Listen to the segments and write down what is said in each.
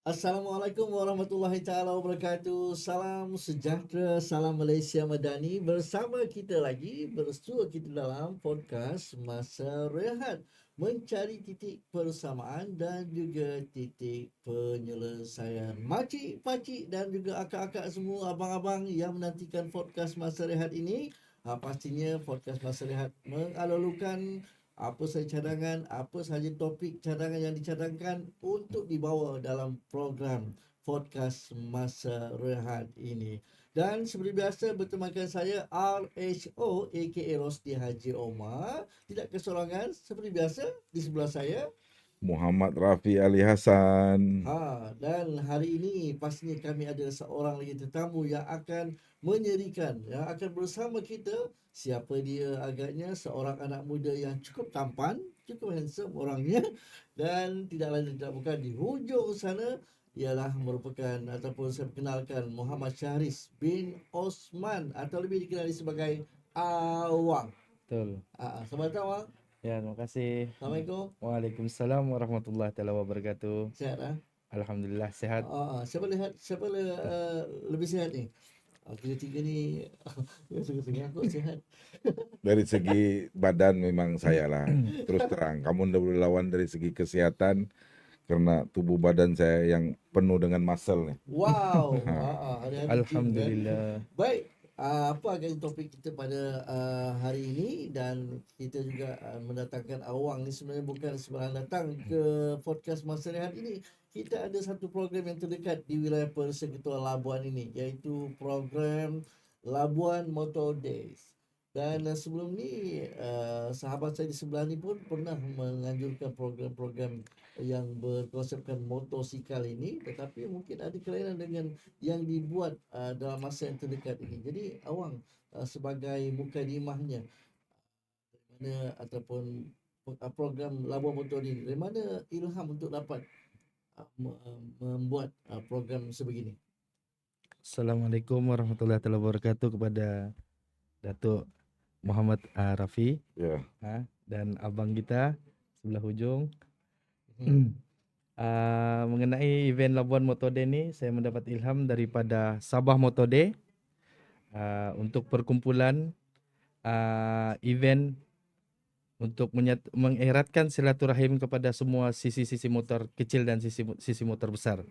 Assalamualaikum warahmatullahi taala wabarakatuh. Salam sejahtera, salam Malaysia Madani. Bersama kita lagi, bersua kita dalam podcast Masa Rehat, mencari titik persamaan dan juga titik penyelesaian. Makcik, pakcik dan juga akak-akak semua, abang-abang yang menantikan podcast Masa Rehat ini, pastinya podcast Masa Rehat mengalulukan apa sahaja cadangan, apa sahaja topik cadangan yang dicadangkan untuk dibawa dalam program podcast Masa Rehat ini. Dan seperti biasa bertemakan saya RHO aka Rosdi Haji Omar. Tidak kesorangan, seperti biasa di sebelah saya. Muhammad Rafi Ali Hasan. Dan hari ini pastinya kami ada seorang lagi tetamu yang akan menyerikan, yang akan bersama kita. Siapa dia? Agaknya seorang anak muda yang cukup tampan, cukup handsome orangnya, dan tidak lain tidak bukan di hujung sana ialah merupakan ataupun saya perkenalkan Muhammad Syahris bin Osman atau lebih dikenali sebagai Awang. Betul. Selamat datang Awang. Ya, terima kasih. Assalamualaikum. Waalaikumsalam warahmatullahi taala wabarakatuh. Sehat ah? Alhamdulillah sehat. Siapa lebih sehat ni? Kita tiga ni yang tengah-tengah aku sihat. Dari segi badan memang saya lah, terus terang. Kamu udah boleh lawan dari segi kesehatan, karena tubuh badan saya yang penuh dengan muscle nih. Wow, hari-hari gym kan. Alhamdulillah. Baik, apa agaknya topik kita pada hari ini, dan kita juga mendatangkan Awang ni sebenarnya bukan sembarang datang ke podcast Masa Rehat ini. Kita ada satu program yang terdekat di wilayah Persekutuan Labuan ini, iaitu program Labuan Motor Days. Dan sebelum ni sahabat saya di sebelah ni pun pernah menganjurkan program-program yang berkonsepkan motosikal ini, tetapi mungkin ada kelainan dengan yang dibuat dalam masa yang terdekat ini. Jadi Awang sebagai mukadimahnya, dari mana ataupun program Labuan Motor ini, dari mana ilham untuk dapat membuat program sebegini? Assalamualaikum warahmatullahi taala wabarakatuh kepada Datuk Muhammad Rafi Ya, dan abang kita sebelah hujung. Hmm. Mengenai event Labuan Motor Day ni, saya mendapat ilham daripada Sabah Motor Day untuk perkumpulan event untuk mengeratkan silaturahim kepada semua sisi-sisi motor kecil dan sisi motor besar.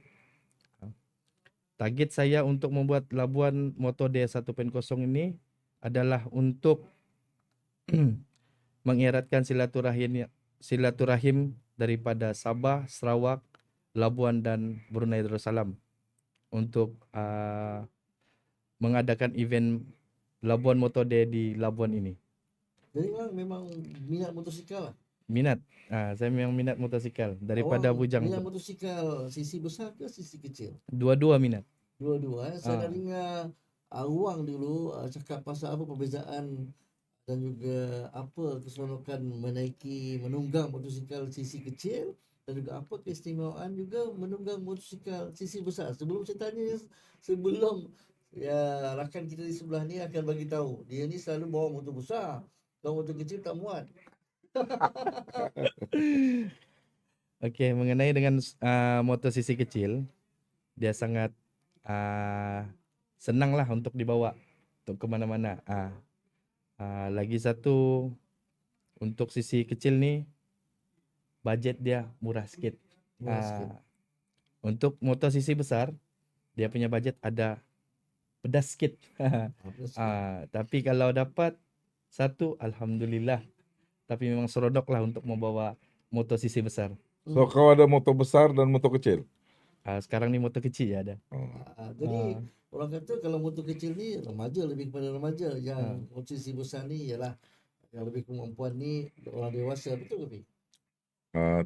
Target saya untuk membuat Labuan Motor Day 1.0 ini adalah untuk mengeratkan silaturahim daripada Sabah, Sarawak, Labuan dan Brunei Darussalam untuk mengadakan event Labuan Motor Day di Labuan ini. Jadi memang minat motosikal lah. Minat. Saya memang minat motosikal daripada Awang bujang minat tu. motosikal sisi besar ke sisi kecil? Dua-dua minat. Dua-dua. Saya dah dengar Awang dulu cakap pasal apa perbezaan dan juga apa keseronokan menunggang motosikal sisi kecil, dan juga apa keistimewaan juga menunggang motosikal sisi besar. Sebelum saya tanya, sebelum ya rakan kita di sebelah ni akan bagi tahu, dia ni selalu bawa motor besar, kalau motor kecil tak muat. Okey, mengenai dengan motor sisi kecil, dia sangat senang lah untuk dibawa untuk ke mana-mana. Lagi satu, untuk sisi kecil ni bajet dia murah sikit. Murah sikit. Untuk motor sisi besar, dia punya bajet ada pedas sikit. Pedas sikit. Tapi kalau dapat satu, alhamdulillah. Tapi memang seronok lah untuk membawa motor sisi besar. so kau ada motor besar dan motor kecil? Sekarang ni motor kecil je ada. Jadi orang kata kalau motor kecil ni remaja, lebih kepada remaja. Yang motor sisi besar ni ialah yang lebih kemampuan ni orang dewasa. Betul ke Pi?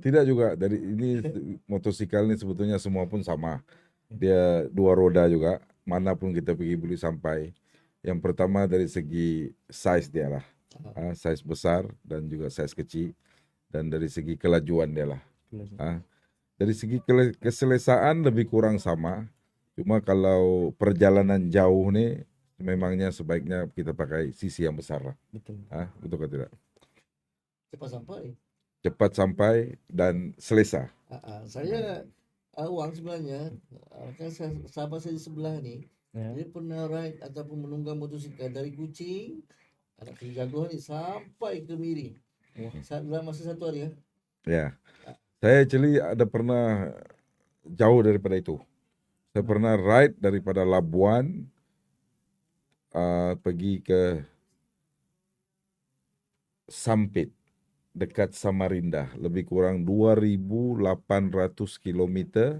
Tidak juga. Dari ini motosikal ni sebetulnya semua pun sama. Dia dua roda juga. Manapun kita pergi boleh sampai. Yang pertama dari segi size dia lah. Size besar dan juga size kecil. Dan dari segi kelajuan dia lah. Dari segi keselesaan lebih kurang sama. Cuma kalau perjalanan jauh ni memangnya sebaiknya kita pakai sisi yang besar lah. Betul. Betul ke tidak? Cepat sampai. Cepat sampai dan selesa. Saya Awang sebenarnya kan sahabat saya di sebelah ni, Ya. dia pernah ride ataupun menunggang motosikal dari Kuching, anak kerja jaguar ni sampai ke Miri. Wah. Dalam masa satu hari ya. Ya, saya actually ada pernah jauh daripada itu. Saya pernah ride daripada Labuan pergi ke Sampit dekat Samarinda, lebih kurang 2.800 kilometer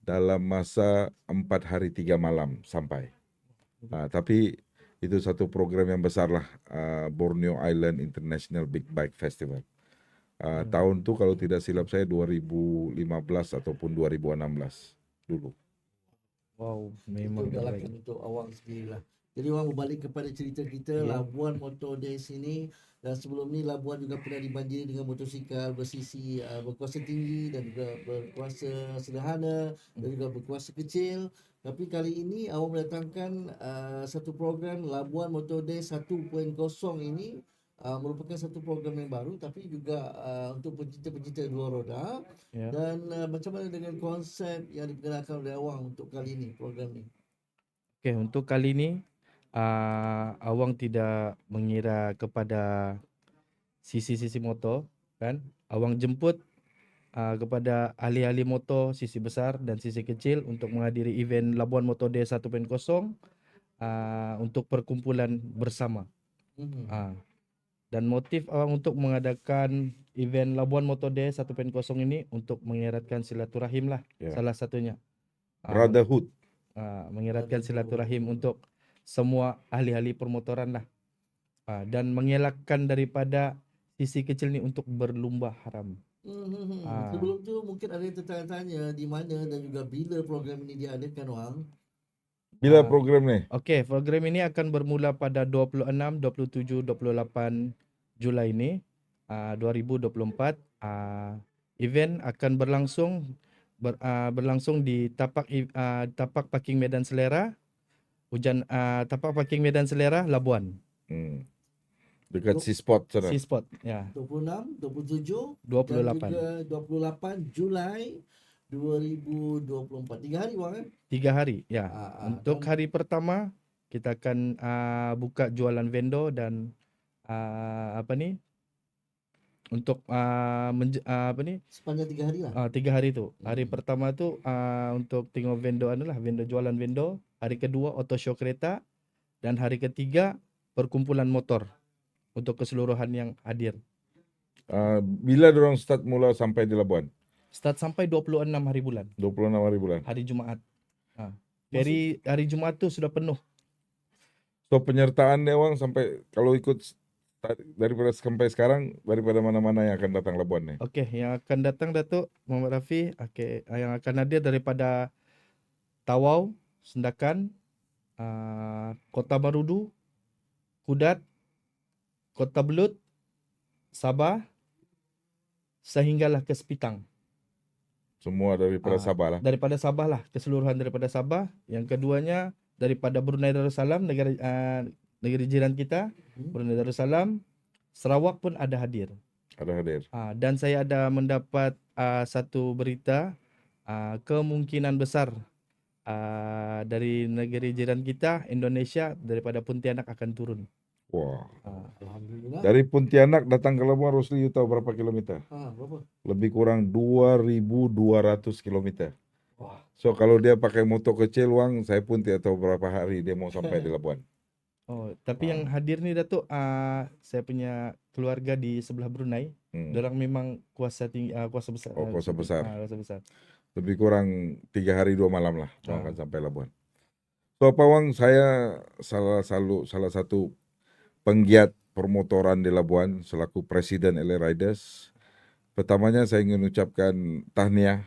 dalam masa 4 hari 3 malam sampai. Tapi itu satu program yang besar lah, Borneo Island International Big Bike Festival. Tahun tu kalau tidak silap saya 2015 ataupun 2016 dulu. Wow, Itu memang galakan baik. untuk awang sendiri lah. Jadi orang berbalik kepada cerita kita, Ya. Labuan Motor Days ini, dan sebelum ni Labuan juga pernah dibanjiri dengan motosikal bersisi berkuasa tinggi dan juga berkuasa sederhana dan juga berkuasa kecil. Tapi kali ini awak mendatangkan satu program Labuan Motor Days 1.0 ini, merupakan satu program yang baru tapi juga untuk pencinta-pencinta dua roda. Ya. Dan macam mana dengan konsep yang diperkenalkan oleh awang untuk kali ini, program ni? Okey, untuk kali ini Awang tidak mengira kepada sisi-sisi motor kan. Awang jemput kepada ahli-ahli motor sisi besar dan sisi kecil untuk menghadiri event Labuan Motor Day 1.0 untuk perkumpulan bersama. Mhm. Dan motif Awang untuk mengadakan event Labuan Motor Day 1.0 ini untuk mengeratkan silaturahim lah, Ya. salah satunya. Brotherhood. Mengeratkan silaturahim untuk semua ahli-ahli permotoran lah. Dan mengelakkan daripada sisi kecil ni untuk berlumba haram. Sebelum tu mungkin ada yang tertanya-tanya di mana dan juga bila program ini diadakan, Wang. Bila program ni? Okey, program ini akan bermula pada 26, 27, 28 Julai ini 2024. Event akan berlangsung di tapak parking Medan Selera, tapak parking Medan Selera, Labuan. Dekat C-Spot sana. C-Spot, ya. 26, 27 dan 28. juga 28 Julai 2024. 3 hari, Wang kan? 3 hari, ya. Untuk Dan hari pertama kita akan buka jualan vendor dan untuk sepanjang 3 hari lah. 3 hari tu. Hari pertama tu untuk tengok vendor vendor jualan vendor. Hari kedua auto show kereta dan hari ketiga perkumpulan motor untuk keseluruhan yang hadir. Bila dorang start mula sampai di Labuan? Start sampai 26 hari bulan, 26 hari bulan. hari Jumaat. Feri hari Jumaat tu sudah penuh. So penyertaan dia Wang sampai kalau ikut daripada sampai sekarang daripada mana-mana yang akan datang Labuan ni? Okey, yang akan datang Datuk Muhammad Rafi, yang akan hadir daripada Tawau, Sendakan, Kota Marudu, Kudat, Kota Belud, Sabah, sehinggalah ke Sepitang. Semua daripada Sabah lah. Daripada Sabah lah, keseluruhan daripada Sabah. Yang keduanya daripada Brunei Darussalam, negeri jiran kita, Brunei Darussalam. Sarawak pun ada hadir. Ada hadir. Dan saya ada mendapat satu berita, kemungkinan besar dari negeri jiran kita, Indonesia, daripada Pontianak akan turun. Wah. Alhamdulillah. Dari Pontianak datang ke Labuan, Rosli, you tahu berapa kilometer? Berapa? Lebih kurang 2.200 kilometer. Wah. So kalau dia pakai motor kecil Wang, saya pun tidak tahu berapa hari dia mau sampai di Labuan. Tapi yang hadir ni Datuk, saya punya keluarga di sebelah Brunei. Dorang memang kuasa tinggi, kuasa besar. Kuasa besar. Kuasa besar. Lebih kurang 3 hari 2 malam lah akan sampai Labuan. So Pak Wang, saya salah satu penggiat permotoran di Labuan selaku Presiden LA Riders. Pertamanya saya ingin ucapkan tahniah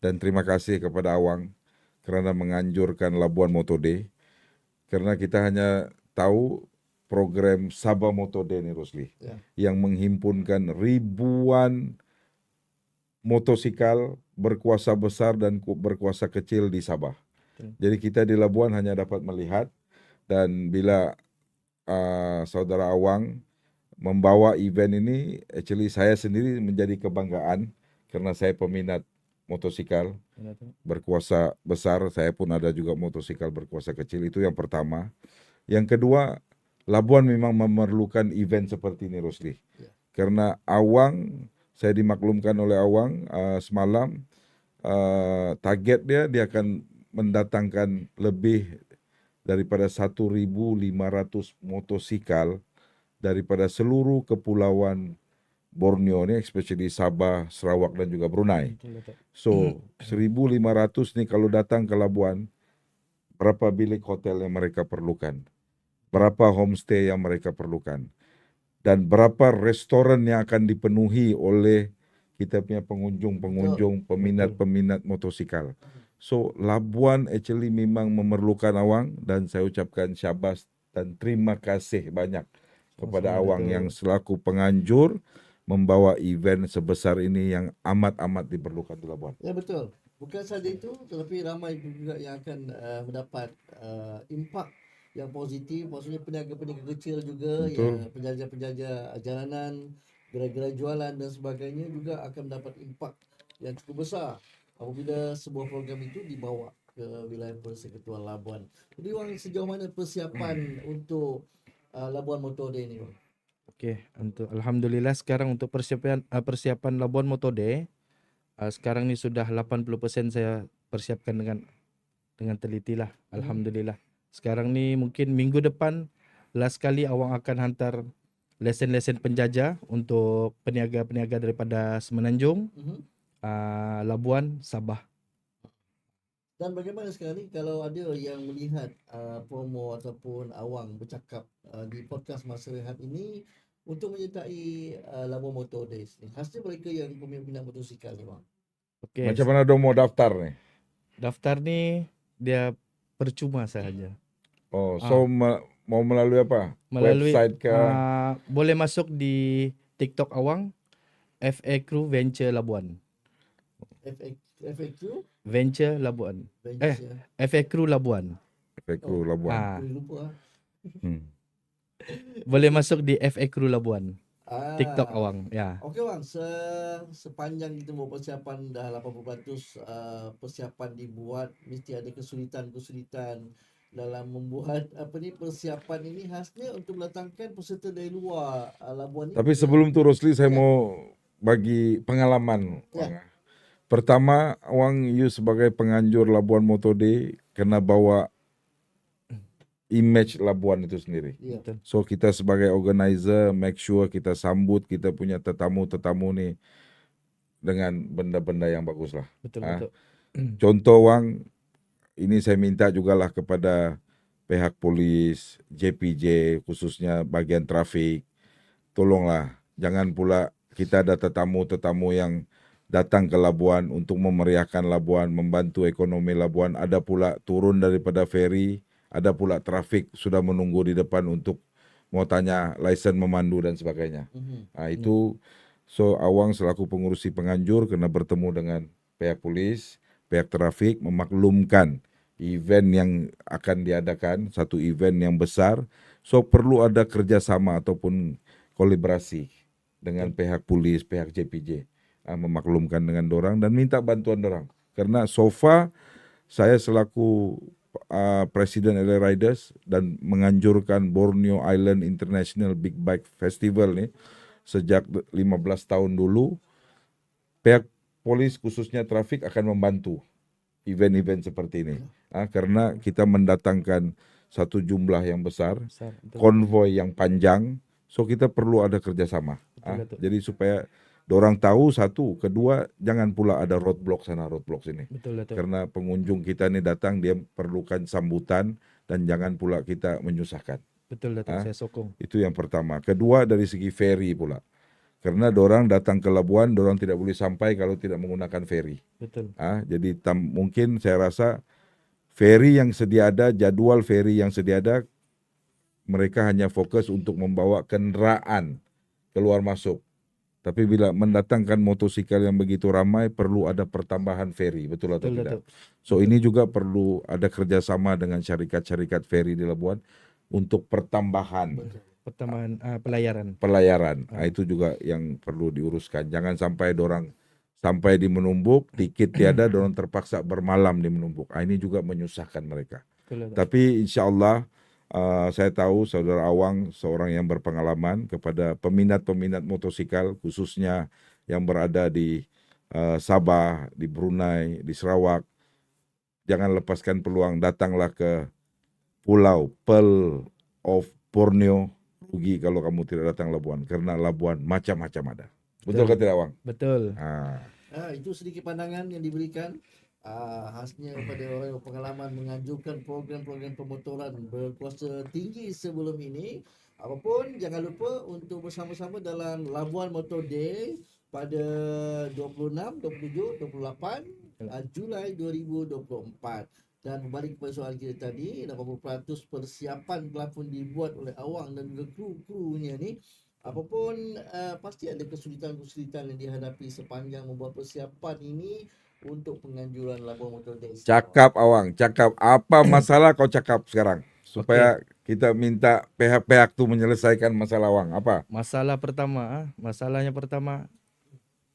dan terima kasih kepada Awang kerana menganjurkan Labuan Motor Day. Karena kita hanya tahu program Sabah Motor Day ni Rosli, yang menghimpunkan ribuan motosikal berkuasa besar dan berkuasa kecil di Sabah. Jadi kita di Labuan hanya dapat melihat, dan bila saudara Awang membawa event ini, actually saya sendiri menjadi kebanggaan karena saya peminat motosikal Benar tu. berkuasa besar, saya pun ada juga motosikal berkuasa kecil, itu yang pertama. Yang kedua, Labuan memang memerlukan event seperti ini, Rosli. Ya. Karena Awang, saya dimaklumkan oleh Awang semalam, target dia akan mendatangkan lebih daripada 1.500 motosikal daripada seluruh kepulauan Borneo ni, especially Sabah, Sarawak dan juga Brunei. Betul Datuk. So 1.500 ni kalau datang ke Labuan, berapa bilik hotel yang mereka perlukan, berapa homestay yang mereka perlukan, dan berapa restoran yang akan dipenuhi oleh kita punya pengunjung-pengunjung, peminat-peminat motosikal. So Labuan actually memang memerlukan Awang, dan saya ucapkan syabas dan terima kasih banyak kepada Sama-sama, Awang Datuk. yang selaku penganjur membawa event sebesar ini yang amat-amat diperlukan di Labuan. Ya, betul. Bukan saja itu, tetapi ramai juga yang akan mendapat impak yang positif. Maksudnya peniaga-peniaga kecil juga, Betul. yang penjaja-penjaja jalanan, gerai-gerai jualan dan sebagainya juga akan mendapat impak yang cukup besar apabila sebuah program itu dibawa ke wilayah Persekutuan Labuan. Jadi Wang, sejauh mana persiapan untuk Labuan Motor Day ni, Wang? Okey, untuk alhamdulillah sekarang untuk persiapan Labuan Motor Day, sekarang ni sudah 80% saya persiapkan dengan teliti lah. Alhamdulillah. Sekarang ni mungkin minggu depan last kali Awang akan hantar lesen-lesen penjajah untuk peniaga-peniaga daripada Semenanjung, Labuan, Sabah. Dan bagaimana sekarang ni kalau ada yang melihat promo ataupun Awang bercakap di podcast Masa Rehat ini untuk menyertai Labuan Motor Days ni, khasnya mereka yang peminat motosikal ni, Wang. Okey, Macam mana dong mau daftar ni? daftar ni dia percuma sahaja. Oh, so mau melalui apa? Melalui Website ke? boleh masuk di TikTok Awang, FA Crew Venture Labuan. FAQ Venture Labuan. Venture. FA Crew Labuan. Efekku Labuan. Boleh lupa. Boleh masuk di FA Crew Labuan. TikTok Ah. Awang, ya. Okey, Wang, sepanjang kita buat persiapan dah 80% persiapan dibuat, mesti ada kesulitan-kesulitan dalam membuat persiapan ini, khasnya untuk mendatangkan peserta dari luar Labuan ni. Tapi sebelum tu Rosli, saya mau bagi pengalaman. Ya. Pertama, Awang you sebagai penganjur Labuan Motor Day kena bawa image Labuan itu sendiri. Ya. Betul. So kita sebagai organizer make sure kita sambut kita punya tetamu-tetamu ni dengan benda-benda yang bagus lah. Betul, betul. Contoh Wang, ini saya minta jugalah kepada pihak polis, JPJ, khususnya bagian trafik, tolonglah jangan pula kita ada tetamu-tetamu yang datang ke Labuan untuk memeriahkan Labuan, membantu ekonomi Labuan, ada pula turun daripada feri, ada pula trafik sudah menunggu di depan untuk mau tanya lisen memandu dan sebagainya. Itu so Awang selaku pengurusi penganjur kena bertemu dengan pihak polis, pihak trafik, memaklumkan event yang akan diadakan, satu event yang besar. So perlu ada kerjasama ataupun kolaborasi dengan pihak polis, pihak JPJ, memaklumkan dengan dorang dan minta bantuan dorang. Karena so far saya selaku Presiden LA Riders dan menganjurkan Borneo Island International Big Bike Festival ni sejak 15 tahun dulu, pihak polis khususnya trafik akan membantu event-event seperti ini. Karena kita mendatangkan satu jumlah yang besar, konvoi yang panjang, so kita perlu ada kerjasama. Jadi supaya dorang tahu, satu, kedua jangan pula ada roadblock sana roadblock sini. Betul, betul. Karena pengunjung kita ni datang dia perlukan sambutan dan jangan pula kita menyusahkan. Betul, Datuk. Saya sokong. Itu yang pertama. Kedua dari segi ferry pula. Karena dorang datang ke Labuan, dorang tidak boleh sampai kalau tidak menggunakan ferry. Betul. Jadi mungkin saya rasa ferry yang sedia ada, jadwal ferry yang sedia ada, mereka hanya fokus untuk membawa kendaraan keluar masuk. Tapi bila mendatangkan motosikal yang begitu ramai, perlu ada pertambahan ferry, betul atau Betul, tidak? Datuk. So ini juga perlu ada kerjasama dengan syarikat-syarikat ferry di Labuan untuk pertambahan Pertambahan pelayaran. Itu juga yang perlu diuruskan. Jangan sampai dorang sampai di Menumbuk, tiket tiada, dorang terpaksa bermalam di Menumbuk. Ini juga menyusahkan mereka. Betul. Tapi insya Allah saya tahu saudara Awang seorang yang berpengalaman. Kepada peminat-peminat motosikal khususnya yang berada di Sabah, di Brunei, di Sarawak, jangan lepaskan peluang, datanglah ke Pulau Pearl of Borneo. Rugi kalau kamu tidak datang Labuan, karena Labuan macam-macam ada. Betul Betul. ke tidak, Awang? Betul. Itu sedikit pandangan yang diberikan khasnya kepada orang yang pengalaman menganjurkan program-program pemotoran berkuasa tinggi sebelum ini. Apapun, jangan lupa untuk bersama-sama dalam Labuan Motor Day pada 26, 27, 28 Julai 2024. Dan berbalik kepada soalan kita tadi, 80% persiapan telah pun dibuat oleh Awang dan juga kru-krunya ni. Apapun pasti ada kesulitan-kesulitan yang dihadapi sepanjang membuat persiapan ini untuk penganjuran Labuan Motor Day. Cakap Awang, cakap apa masalah kau cakap sekarang supaya kita minta pihak-pihak tu menyelesaikan masalah Awang. Apa? Masalahnya pertama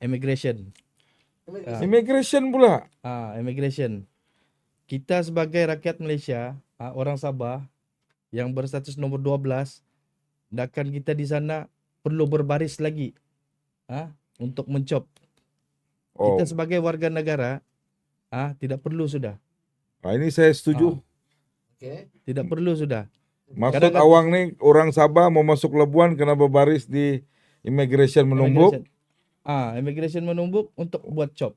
immigration. Immigration pula. Immigration. Kita sebagai rakyat Malaysia, orang Sabah yang berstatus nombor 12, sedangkan kita di sana perlu berbaris lagi untuk mencop. Kita sebagai warga negara tidak perlu sudah. Ini saya setuju. Tidak perlu sudah. Maksud Awang ni orang Sabah mau masuk Labuan kena berbaris di immigration Menumbuk. Immigration Menumbuk untuk buat cop.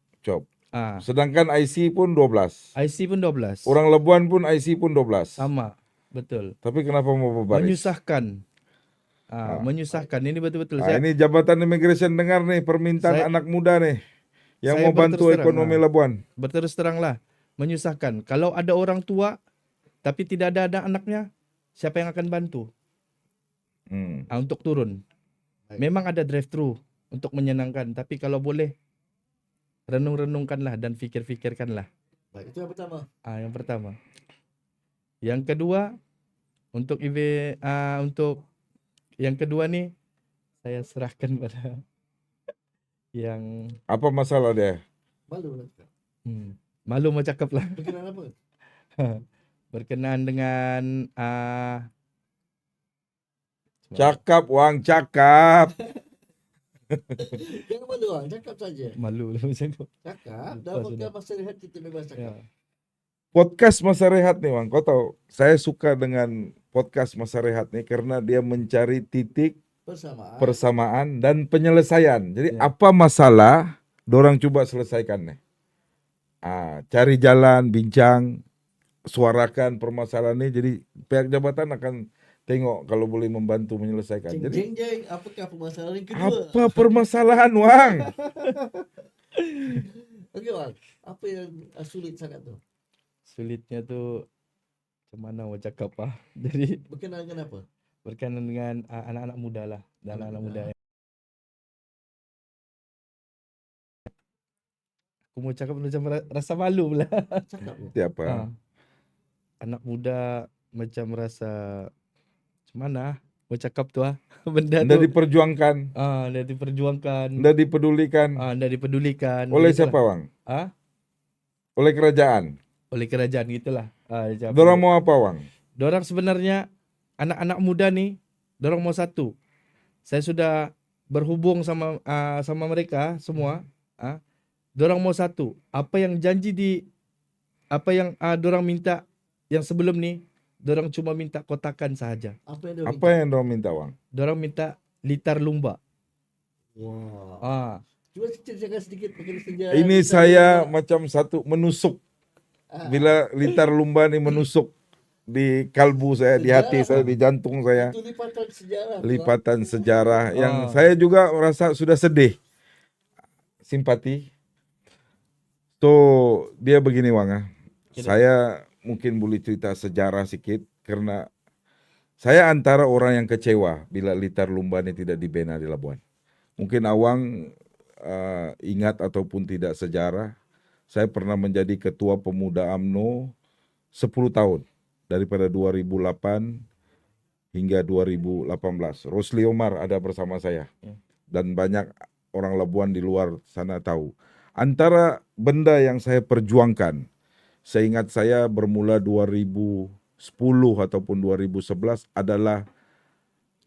Sedangkan IC pun 12. IC pun 12. Orang Labuan pun IC pun 12. Sama, betul. Tapi kenapa mau berbaris? Menyusahkan. Menyusahkan. Ini betul-betul. Ini Jabatan Immigration dengar nih permintaan anak muda nih yang mau bantu ekonomi Labuan. Berterus teranglah, menyusahkan. Kalau ada orang tua tapi tidak ada anaknya, siapa yang akan bantu? Untuk turun. Memang ada drive-thru untuk menyenangkan, tapi kalau boleh renung-renungkanlah dan fikir-fikirkanlah. Baik, itu yang pertama. Yang pertama. Yang kedua, untuk untuk yang kedua nih saya serahkan pada yang apa masalah dia? Malu lah. Malu mau cakap lah. Berkenaan apa? Berkenaan dengan cakap Wang, cakap. Jangan malu Wang, cakap saja. Malu lah cakap. Cakap, dalam podcast Masa Rehat kita bebas cakap. Podcast Masa Rehat nih Wang, kau tahu saya suka dengan podcast Masa Rehat nih karena dia mencari titik persamaan dan penyelesaian. Jadi apa masalah, dorang coba selesaikan nih. Cari jalan, bincang, suarakan permasalahan ini. Jadi pihak jabatan akan tengok kalau boleh membantu menyelesaikan. Jadi apakah permasalahan yang kedua? Apa permasalahan Wang? Okey Wang, apa yang sulit sangat tu? Sulitnya tu macam mana mau cakap Jadi berkenaan dengan apa? Berkenaan dengan anak-anak muda lah, dan anak-anak muda. Aku mau cakap macam rasa malu pula. Cakap siapa? Anak muda macam rasa macam mana mau cakap tu benda Nda tu diperjuangkan. Nda diperjuangkan. Nda dipedulikan. Nda dipedulikan. Oleh siapa Wang? Oleh kerajaan. Oleh kerajaan gitulah. Dorang mau apa Wang? Dorang sebenarnya anak-anak muda ni, dorang mau satu. Saya sudah berhubung sama mereka semua. Dorang mau satu. Apa yang janji apa yang dorang minta yang sebelum ni, dorang cuma minta kotakan sahaja. Apa yang dorang minta Wang? Dorang minta litar lumba. Wow. Cuba ceritakan sedikit mengenai sejarah. Ini saya macam satu menusuk. Bila litar lumba ni menusuk di kalbu saya, di hati saya, di jantung saya. Itu lipatan sejarah. Lipatan sejarah yang saya juga rasa sudah sedih. Simpati. So, dia begini Wang. Saya mungkin boleh cerita sejarah sikit karena saya antara orang yang kecewa bila litar lumba ini tidak dibina di Labuan. Mungkin Awang ingat ataupun tidak sejarah, saya pernah menjadi ketua pemuda UMNO 10 tahun. Daripada 2008 hingga 2018. Rosli Omar ada bersama saya. Dan banyak orang Labuan di luar sana tahu. antara benda yang saya perjuangkan, seingat saya bermula 2010 ataupun 2011 adalah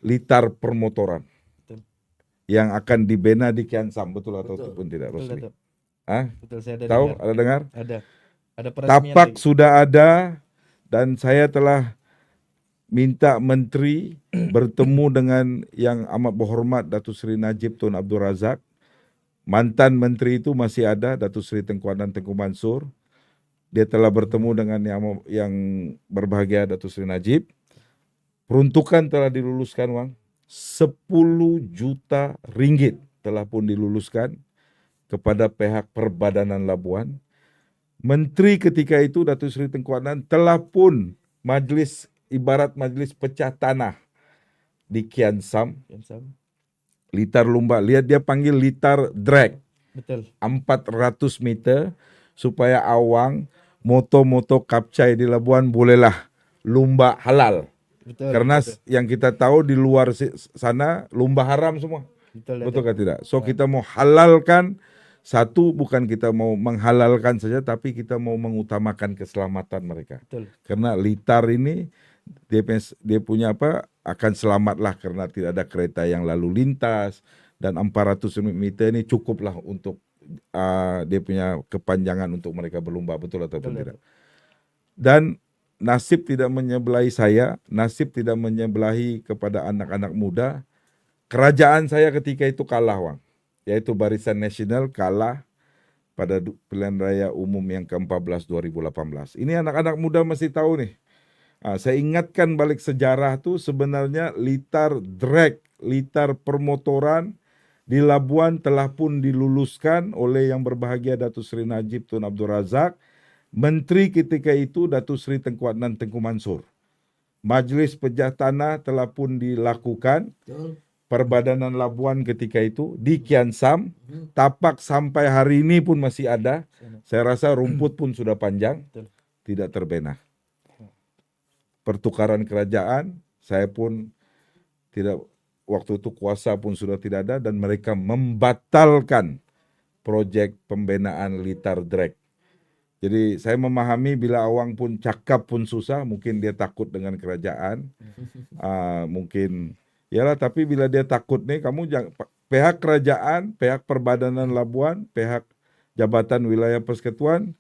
litar permotoran Betul. yang akan dibina di Kian Sam, betul atau Betul. tidak, Betul, Rosli? Datuk. Ah, Betul, saya ada tahu? dengar. Ada dengar? Ada peresmian Tapak lagi. sudah ada dan saya telah minta menteri bertemu dengan yang amat berhormat Datuk Seri Najib Tun Abdul Razak. Mantan menteri itu masih ada, Datuk Seri Tengku Adnan Tengku Mansur. Dia telah bertemu dengan yang berbahagia Datuk Seri Najib. Peruntukan telah diluluskan, Wang. 10 juta ringgit telah pun diluluskan kepada pihak Perbadanan Labuan. Menteri ketika itu Datuk Seri Tengku Adnan telah pun ibarat majlis pecah tanah di Kian Sam, Kian Sam. litar lumba. Lihat dia panggil litar drag Betul. 400 meter supaya awang moto-moto kapcai di Labuan bolehlah lumba halal. Betul. Karena betul. yang kita tahu di luar sana lumba haram semua. Betul, Betul Datuk. kan tidak? So kita mau halalkan, satu bukan kita mau menghalalkan saja, tapi kita mau mengutamakan keselamatan mereka. Betul. Karena Karena litar ini dia punya akan selamatlah karena tidak ada kereta yang lalu lintas, dan 400 meter ini cukuplah untuk dia punya kepanjangan untuk mereka berlumba, betul ataupun Betul, tidak. Dan nasib tidak menyebelahi saya, nasib tidak menyebelahi kepada anak-anak muda. Kerajaan saya ketika itu kalah, Wang, yaitu Barisan Nasional kalah pada pilihan raya umum yang ke-14 2018. Ini anak-anak muda masih tahu nih. Saya ingatkan balik sejarah tuh sebenarnya litar drag, litar permotoran di Labuan telah pun diluluskan oleh yang berbahagia Datuk Seri Najib Tun Abdul Razak. Menteri ketika itu Datuk Seri Tengku Adnan Tengku Mansur. Majlis pecah tanah telah pun dilakukan. Betul. Perbadanan Labuan ketika itu di Kian Sam. Tapak sampai hari ini pun masih ada. Saya rasa rumput pun sudah panjang, Betul. tidak terbenah. Pertukaran kerajaan, saya pun tidak, waktu itu kuasa pun sudah tidak ada, dan mereka membatalkan proyek pembinaan litar drag. Jadi saya memahami bila awang pun cakap pun susah, mungkin dia takut dengan kerajaan, mungkin yalah, tapi bila dia takut nih, kamu jangan, pihak kerajaan, pihak Perbadanan Labuan, pihak Jabatan Wilayah Persekutuan,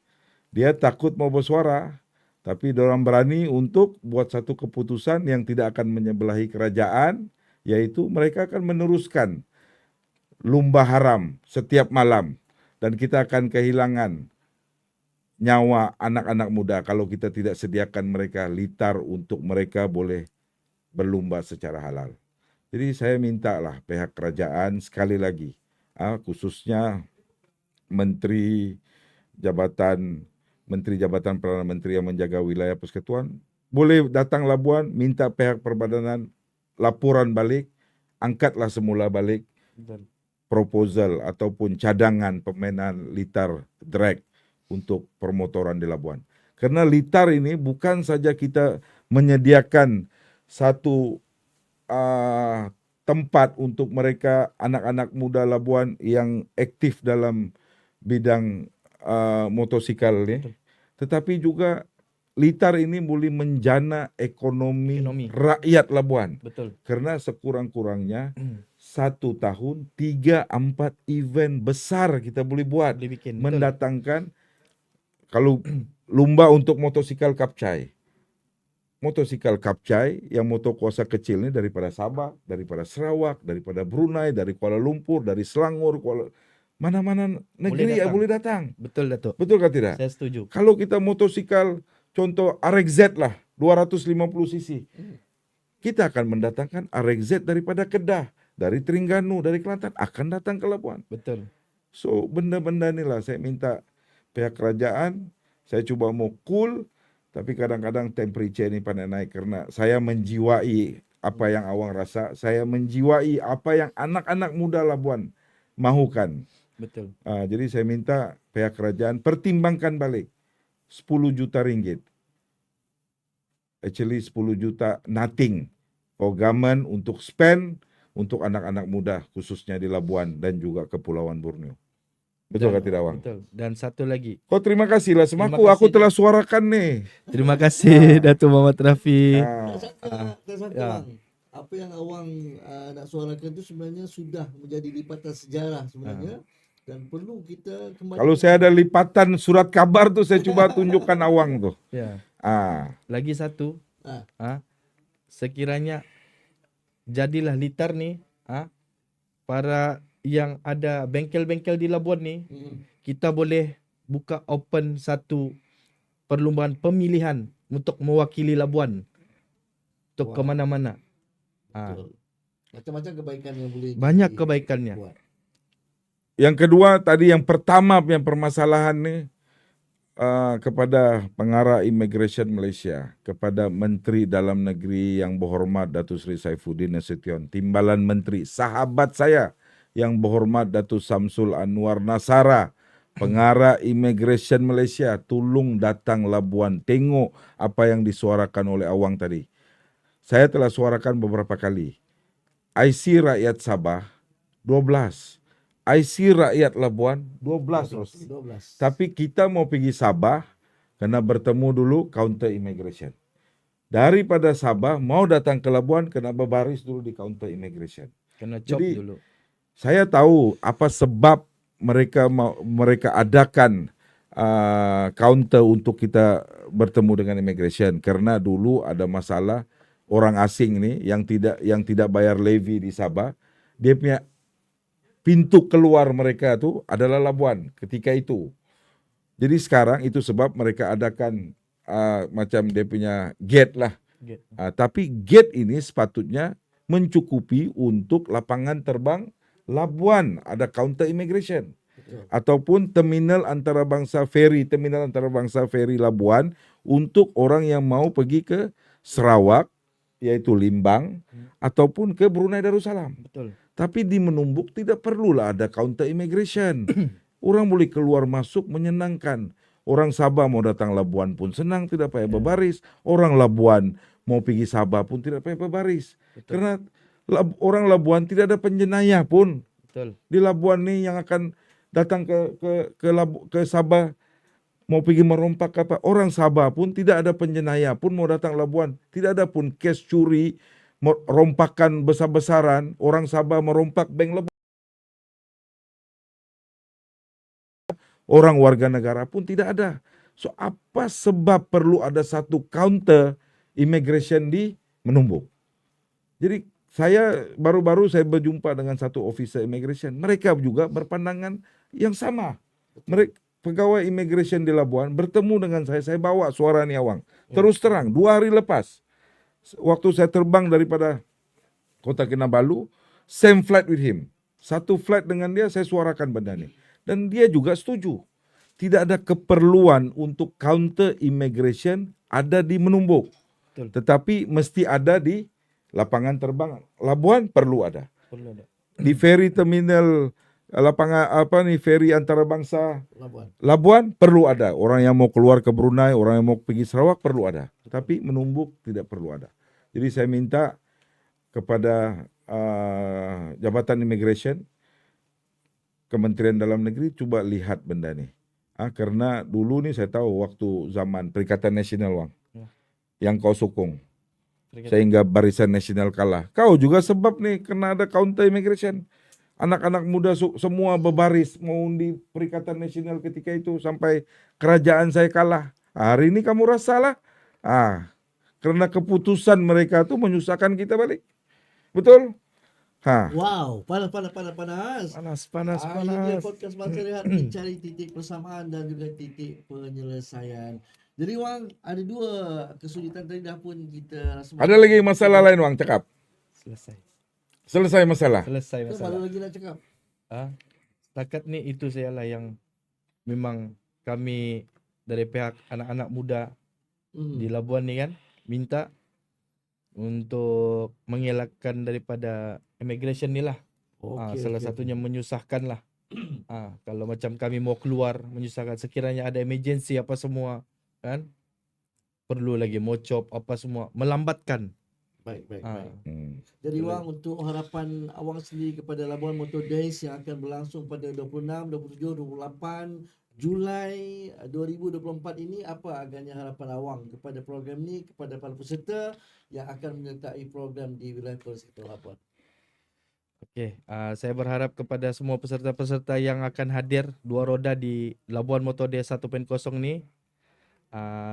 dia takut mau bersuara, tapi dorang berani untuk buat satu keputusan yang tidak akan menyebelahi kerajaan, yaitu mereka akan meneruskan lumba haram setiap malam, dan kita akan kehilangan nyawa anak-anak muda kalau kita tidak sediakan mereka litar untuk mereka boleh berlumba secara halal. Jadi saya mintalah pihak kerajaan sekali lagi, khususnya Menteri Jabatan Perdana Menteri yang menjaga wilayah persekutuan, boleh datang Labuan, minta pihak Perbadanan laporan balik, angkatlah semula balik Betul. proposal ataupun cadangan pembinaan litar drag untuk permotoran di Labuan. Karena litar ini bukan saja kita menyediakan satu tempat untuk mereka anak-anak muda Labuan yang aktif dalam bidang motosikal ini, tetapi juga litar ini boleh menjana ekonomi rakyat Labuan. Betul. Karena sekurang-kurangnya 1 tahun 3-4 event besar kita boleh buat, Boleh bikin. Betul. mendatangkan kalau lumba untuk motosikal kapcai. Motosikal kapcai yang motor kuasa kecil ini daripada Sabah, daripada Sarawak, daripada Brunei, dari Kuala Lumpur, dari Selangor, mana-mana negeri boleh datang. Betul, Datuk. Betul kan tidak? Saya setuju. Kalau kita motosikal contoh RXZ lah 250 cc, kita akan mendatangkan RXZ daripada Kedah, dari Terengganu, dari Kelantan akan datang ke Labuan. Betul. So benda-benda inilah saya minta pihak kerajaan, saya cuba mau cool, tapi kadang-kadang temperature ini pandai naik karena saya menjiwai apa yang awang rasa, saya menjiwai apa yang anak-anak muda Labuan mahukan. Betul. Jadi saya minta pihak kerajaan pertimbangkan balik 10 juta ringgit. Actually 10 juta nothing for government untuk spend untuk anak-anak muda khususnya di Labuan dan juga Kepulauan Borneo. Betul Dan kah tidak, Wang? betul. Dan satu lagi. Oh, terima kasih lah Terima semaku. Aku kasih. telah suarakan nih. Terima kasih Datuk Muhammad Rafi. Ah, Tak sangka ya. Wang. Apa yang Awang nak suarakan itu sebenarnya sudah menjadi lipatan sejarah sebenarnya. Dan perlu kita kembali. kalau saya ada lipatan surat kabar tuh saya coba tunjukkan Awang tuh. Ya. Ah, Lagi satu. Ah. Sekiranya jadilah litar nih, para yang ada bengkel-bengkel di Labuan nih, kita boleh buka open satu perlombaan pemilihan untuk mewakili Labuan untuk ke mana-mana. Betul. Macam-macam kebaikan yang boleh Banyak kebaikannya. buat. yang kedua tadi yang pertama yang permasalahan nih kepada pengarah Immigration Malaysia, kepada Menteri Dalam Negeri yang berhormat Datuk Seri Saifuddin Nasution, Timbalan Menteri, sahabat saya yang berhormat Datuk Samsul Anwar Nasara, pengarah Immigration Malaysia, tolong datang Labuan, tengok apa yang disuarakan oleh Awang tadi. Saya telah suarakan beberapa kali. IC rakyat Sabah 12. IC rakyat Labuan 12. 12. Tapi kita mau pergi Sabah, kena bertemu dulu counter immigration. Daripada Sabah mau datang ke Labuan, kena berbaris dulu di counter immigration. Kena chop Jadi, dulu. saya tahu apa sebab mereka adakan counter untuk kita bertemu dengan immigration, karena dulu ada masalah orang asing ni yang tidak bayar levy di Sabah, dia punya pintu keluar mereka tu adalah Labuan ketika itu. Jadi sekarang itu sebab mereka adakan macam dia punya gate lah. Gate. Tapi gate ini sepatutnya mencukupi untuk lapangan terbang Labuan, ada counter immigration. Betul. Ataupun terminal antarabangsa ferry Labuan untuk orang yang mau pergi ke Sarawak, yaitu Limbang, ataupun ke Brunei Darussalam. Betul. Tapi di Menumbuk tidak perlulah ada counter immigration. Orang boleh keluar masuk menyenangkan. Orang Sabah mau datang Labuan pun senang, tidak payah berbaris. Orang Labuan mau pergi Sabah pun tidak payah berbaris. Betul. Karena orang Labuan tidak ada penjenayah pun. Betul. Di Labuan ni yang akan datang ke Sabah mau pergi merompak apa. Orang Sabah pun tidak ada penjenayah pun mau datang Labuan. Tidak ada pun kes curi, rompakan besar-besaran, orang Sabah merompak bank Labuan. Orang warga negara pun tidak ada. So apa sebab perlu ada satu counter immigration di Menumbuk? Jadi baru-baru saya berjumpa dengan satu officer immigration. Mereka juga berpandangan yang sama. Mereka pegawai immigration di Labuan bertemu dengan saya bawa suara ni Awang. Terus terang 2 hari lepas, waktu saya terbang daripada Kota Kinabalu, same flight with him. Satu flight dengan dia, saya suarakan benda ni. Dan dia juga setuju. Tidak ada keperluan untuk counter immigration ada di Menumbuk. Betul. Tetapi mesti ada di lapangan terbang Labuan, perlu ada. Perlu ada. Di ferry terminal ferry antarabangsa Labuan perlu ada. Orang yang mau keluar ke Brunei, orang yang mau pergi Sarawak perlu ada. Tapi Menumbuk tidak perlu ada. Jadi saya minta kepada Jabatan Immigration, Kementerian Dalam Negeri, cuba lihat benda ni. Karena dulu ni saya tahu waktu zaman Perikatan Nasional, Wang, yang kau sokong sehingga Barisan Nasional kalah. Kau juga sebab ni kena ada counter immigration. Anak-anak muda semua berbaris mau undi Perikatan Nasional ketika itu sampai kerajaan saya kalah. Hari ini kamu rasalah, karena keputusan mereka tu menyusahkan kita balik. Betul? Wow, panas. Panas. Ini dia podcast Masa Rehat, mencari titik persamaan dan juga titik penyelesaian. Jadi Wang, ada 2 kesulitan tadi dah pun kita rasa. Ada lagi masalah lain, Wang, cakap. Selesai masalah. Ada lagi nak cakap. Setakat ni itu sajalah yang memang kami dari pihak anak-anak muda di Labuan ni kan minta untuk mengelakkan daripada immigration ni lah. Salah satunya menyusahkan lah. Kalau macam kami mau keluar menyusahkan, sekiranya ada emergency apa semua kan, perlu lagi mau chop apa semua, melambatkan. Baik. Ah, Jadi Betul. Wang, untuk harapan Awang sendiri kepada Labuan Motor Days yang akan berlangsung pada 26, 27, 28 Julai 2024 ini, apa agaknya harapan Awang kepada program ni, kepada para peserta yang akan menyertai program di wilayah Persekitaran Labuan? okey. Saya berharap kepada semua peserta-peserta yang akan hadir dua roda di Labuan Motor Day 1.0 ni,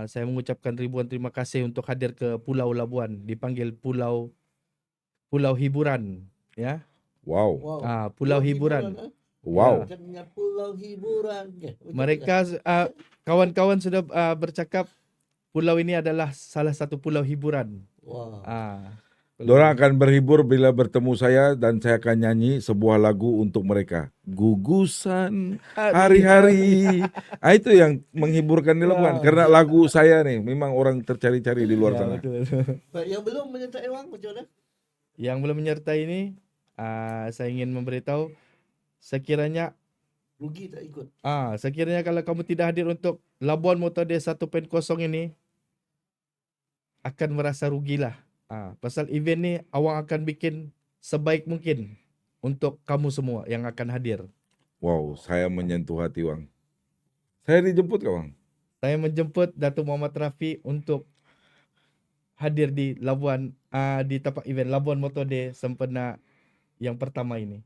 saya mengucapkan ribuan terima kasih untuk hadir ke Pulau Labuan, dipanggil Pulau Hiburan, ya. Wow. Wow. Pulau Hiburan. Wow. Ya. Bukannya pulau hiburan. Betul Mereka kawan-kawan sudah bercakap pulau ini adalah salah satu pulau hiburan. Wow. Dorang akan berhibur bila bertemu saya dan saya akan nyanyi sebuah lagu untuk mereka. Gugusan hari-hari. Itu yang menghiburkan di Labuan. Karena lagu saya nih memang orang tercari-cari di luar Ya, sana. betul. Baik, yang belum menyertai Wang macam mana? Yang belum menyertai ini, saya ingin memberitahu, sekiranya Rugi tak ikut. kalau kamu tidak hadir untuk Labuan Motor Day 1.0 ini, akan merasa rugilah. Pasal event ni awang akan bikin sebaik mungkin untuk kamu semua yang akan hadir. Wow, saya menyentuh hati Wang. Saya dijemput ke Wang? Saya menjemput Datuk Muhammad Rafi untuk hadir di Labuan, di tempat event Labuan Motor Day sempena yang pertama ini.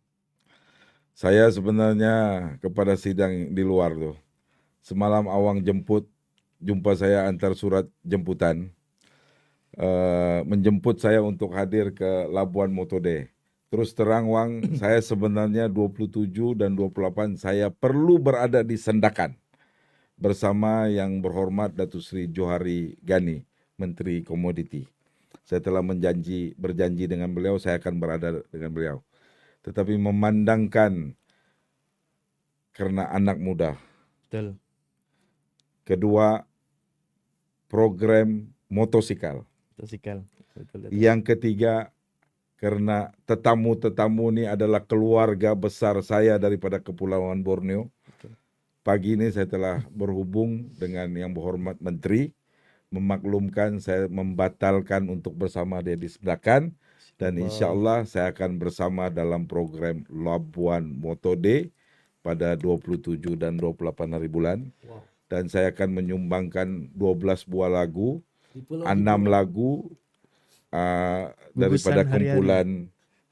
Saya sebenarnya kepada sidang di luar tuh. Semalam Awang jumpa saya antar surat jemputan. Menjemput saya untuk hadir ke Labuan Motor Day. Terus terang Wang, saya sebenarnya 27 dan 28 saya perlu berada di Sendakan bersama yang berhormat Datuk Seri Johari Gani, Menteri Komoditi. Saya telah berjanji dengan beliau saya akan berada dengan beliau. Tetapi memandangkan karena anak muda. Betul. Kedua, program motosikal. Motosikal. Betul. Yang ketiga, karena tetamu-tetamu ini adalah keluarga besar saya daripada Kepulauan Borneo. Betul. Pagi ini saya telah berhubung dengan yang berhormat Menteri, memaklumkan saya membatalkan untuk bersama dia di Sendakan, dan insya Allah saya akan bersama dalam program Labuan Motor Day pada 27 dan 28 hari bulan. Wow. Dan saya akan menyumbangkan 12 buah lagu, Di Pulau 6 Hiburan. lagu daripada Gugusan hari-hari. kumpulan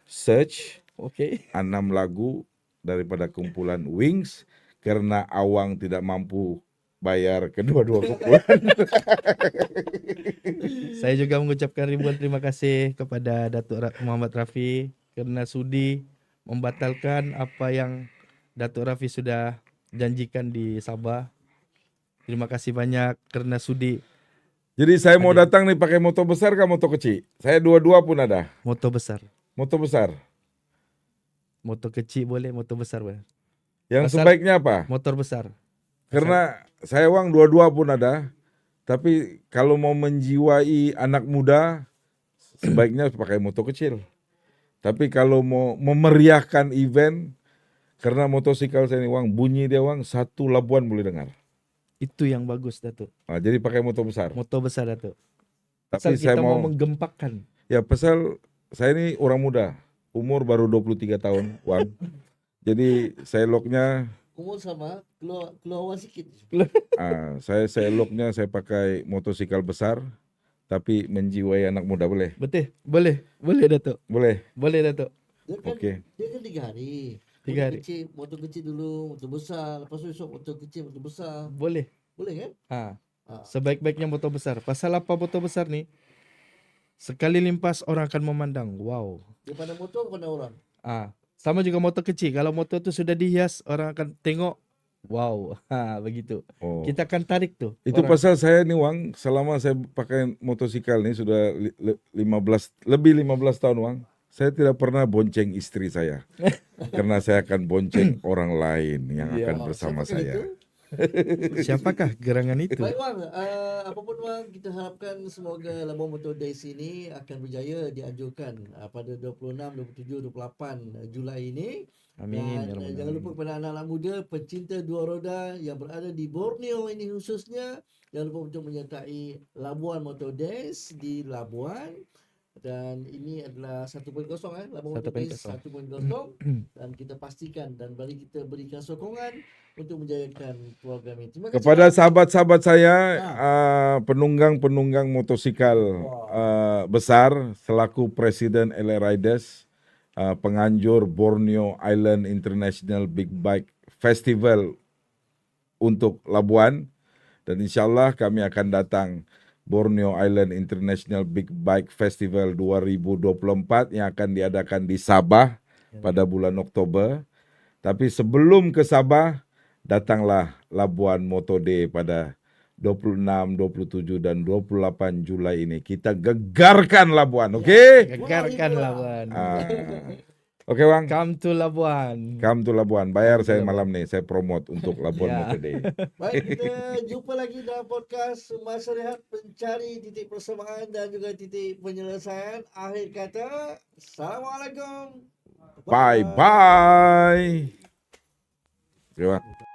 Search, Okey. 6 lagu daripada kumpulan Wings, karena Awang tidak mampu bayar kedua-dua kumpulan. Saya juga mengucapkan ribuan terima kasih kepada Datuk Muhammad Rafi kerana sudi membatalkan apa yang Datuk Rafi sudah janjikan di Sabah. Terima kasih banyak kerana sudi. Jadi saya mau datang nih pakai motor besar kah motor kecil? Saya dua-dua pun ada. Motor besar. Motor besar. Motor kecil boleh, motor besar boleh. Yang Pasal- sebaiknya apa? Motor besar. Karena saya Wang dua-dua pun ada. Tapi kalau mau menjiwai anak muda, sebaiknya pakai motor kecil. Tapi kalau mau memeriahkan event, karena motosikal saya ini Wang, bunyi dia Wang, 1 Labuan boleh dengar. Itu yang bagus Datuk. Jadi pakai motor besar. Motor besar Datuk. Tapi Pasal saya kita mau mau, menggempakkan. ya pasal saya ini orang muda, umur baru 23 tahun Wang. Jadi saya eloknya, Umur sama, keluar awal sikit. saya eloknya saya pakai motosikal besar, tapi menjiwai anak muda boleh? Betul? Boleh. Boleh Datuk. Boleh? Boleh Datuk. Dia kan, Okey. dia kan 3 hari. 3 hari. Motor kecil dulu, motor besar. Lepas tu esok motor kecil, motor besar. Boleh. Boleh kan? Sebaik-baiknya motor besar. Pasal apa motor besar ni? Sekali limpas orang akan memandang. Wow. Dia pandang motor, pandang orang. Sama juga motor kecil. Kalau motor tu sudah dihias, orang akan tengok. Wow. Begitu. Oh. Kita akan tarik tu. Itu orang. pasal saya nih Wang, selama saya pakai motosikal nih sudah 15 tahun Wang, saya tidak pernah bonceng istri saya. Karena saya akan bonceng orang lain yang Ya, akan bersama Siapakah saya. itu? Siapakah gerangan itu? Baik Wang, apapun Wang, kita harapkan semoga Labuan Motor Days ini akan berjaya dianjurkan pada 26, 27, 28 Julai ini. Amin. Ya Dan Rabbal jangan lupa Alamin. kepada anak-anak muda pencinta dua roda yang berada di Borneo ini khususnya, jangan lupa untuk menyertai Labuan Motor Days di Labuan dan ini adalah 1.0 Labuan 1.0. Motor 1.0 dan kita pastikan dan mari kita berikan sokongan untuk menjayakan program ini. Terima kasih. Kepada Bang. sahabat-sahabat saya, penunggang motosikal besar selaku Presiden LA Riders, penganjur Borneo Island International Big Bike Festival untuk Labuan, dan insyaAllah kami akan datang Borneo Island International Big Bike Festival 2024 yang akan diadakan di Sabah pada bulan Oktober. Tapi sebelum ke Sabah, datanglah Labuan Moto Day pada 26, 27 dan 28 Julai ini. Kita gegarkan Labuan, oke? Gegarkan Labuan. Oke Bang, Come to Labuan. come to Labuan. Bayar Come to saya Labuan. malam nih, saya promote untuk Labuan Ya. Moto Day. Baik, kita jumpa lagi dalam podcast Masa Rehat, mencari titik persamaan dan juga titik penyelesaian. Akhir kata, Assalamualaikum. Bye-bye. Terima kasih.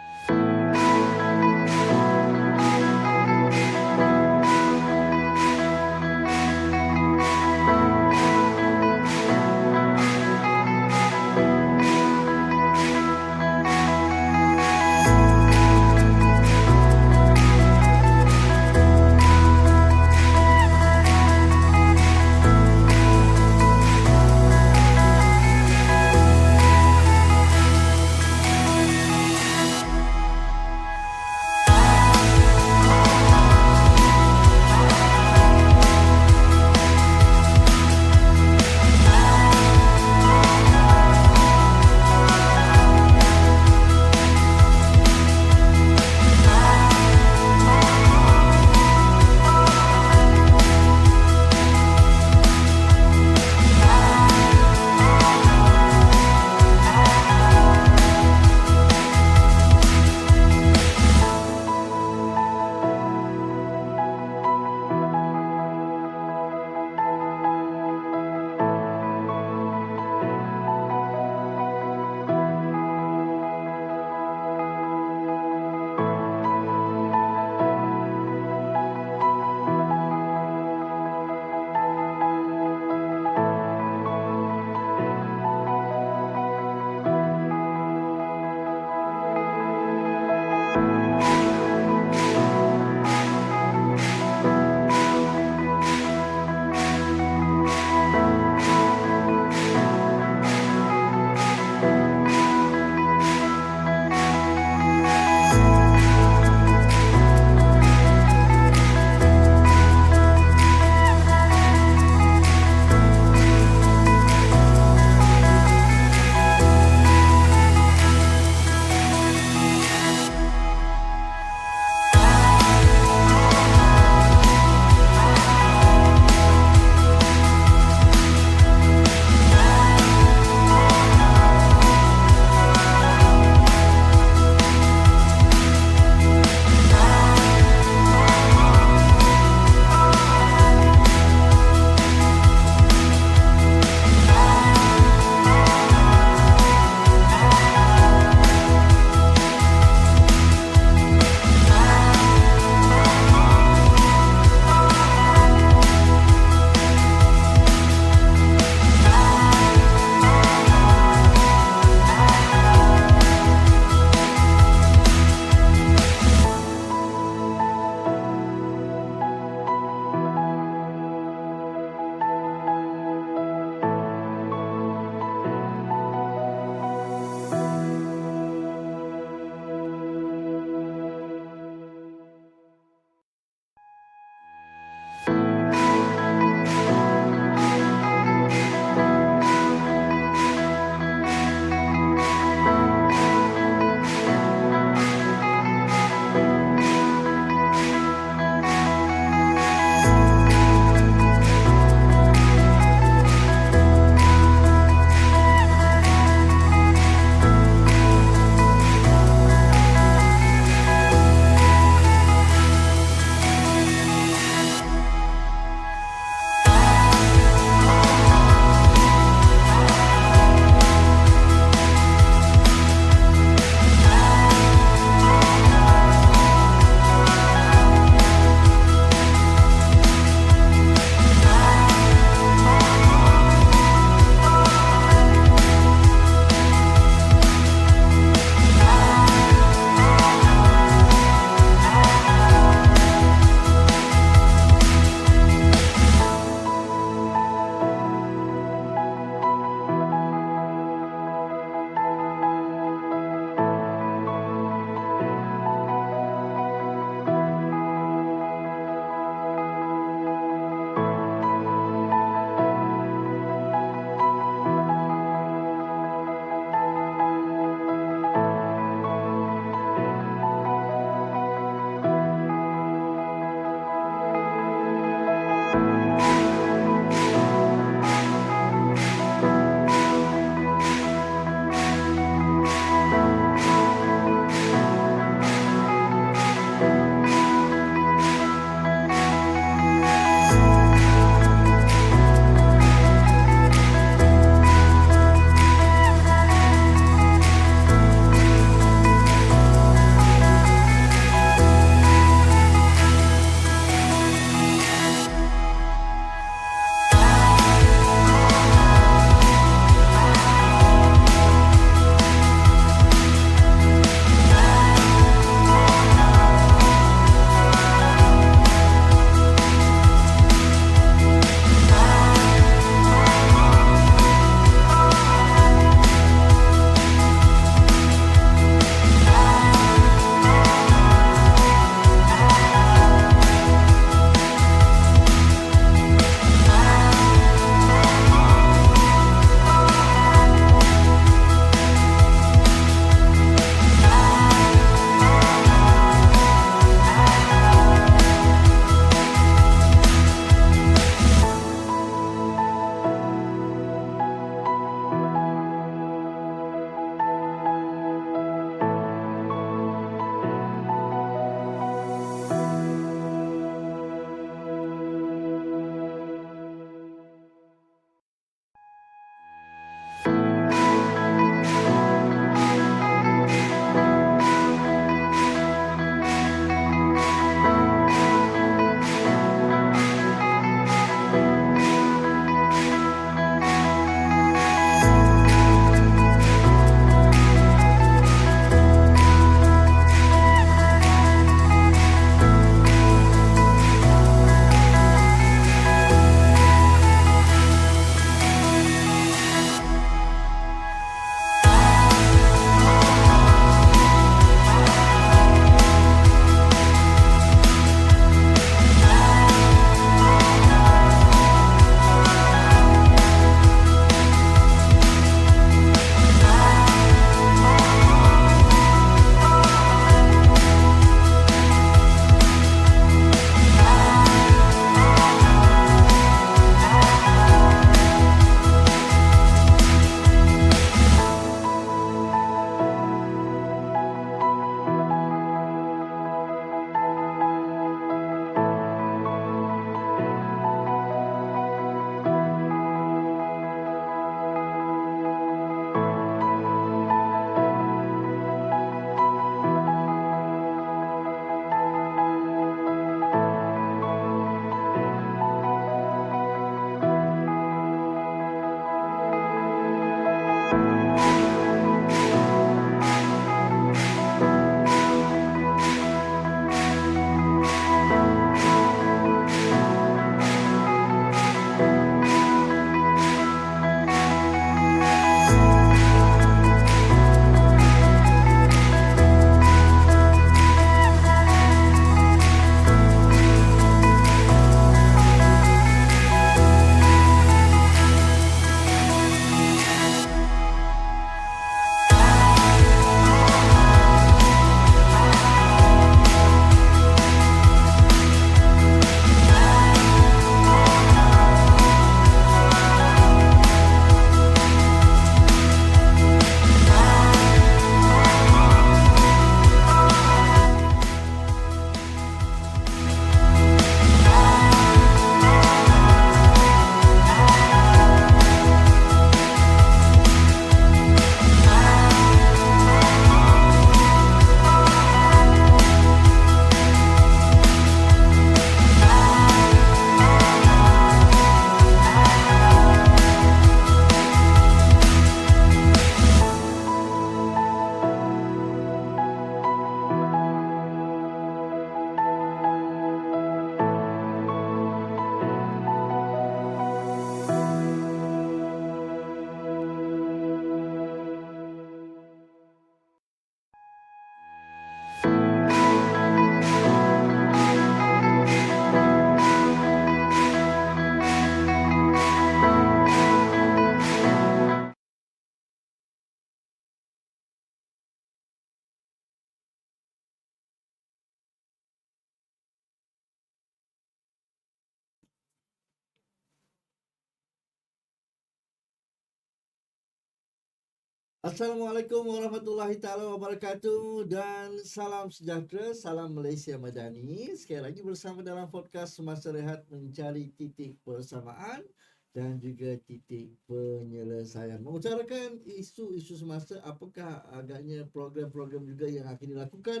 Assalamualaikum warahmatullahi taala wabarakatuh dan salam sejahtera, salam Malaysia Madani. Sekali lagi bersama dalam podcast Semasa Rehat mencari titik persamaan dan juga titik penyelesaian. Mengutarakan isu-isu semasa, apakah agaknya program-program juga yang akan dilakukan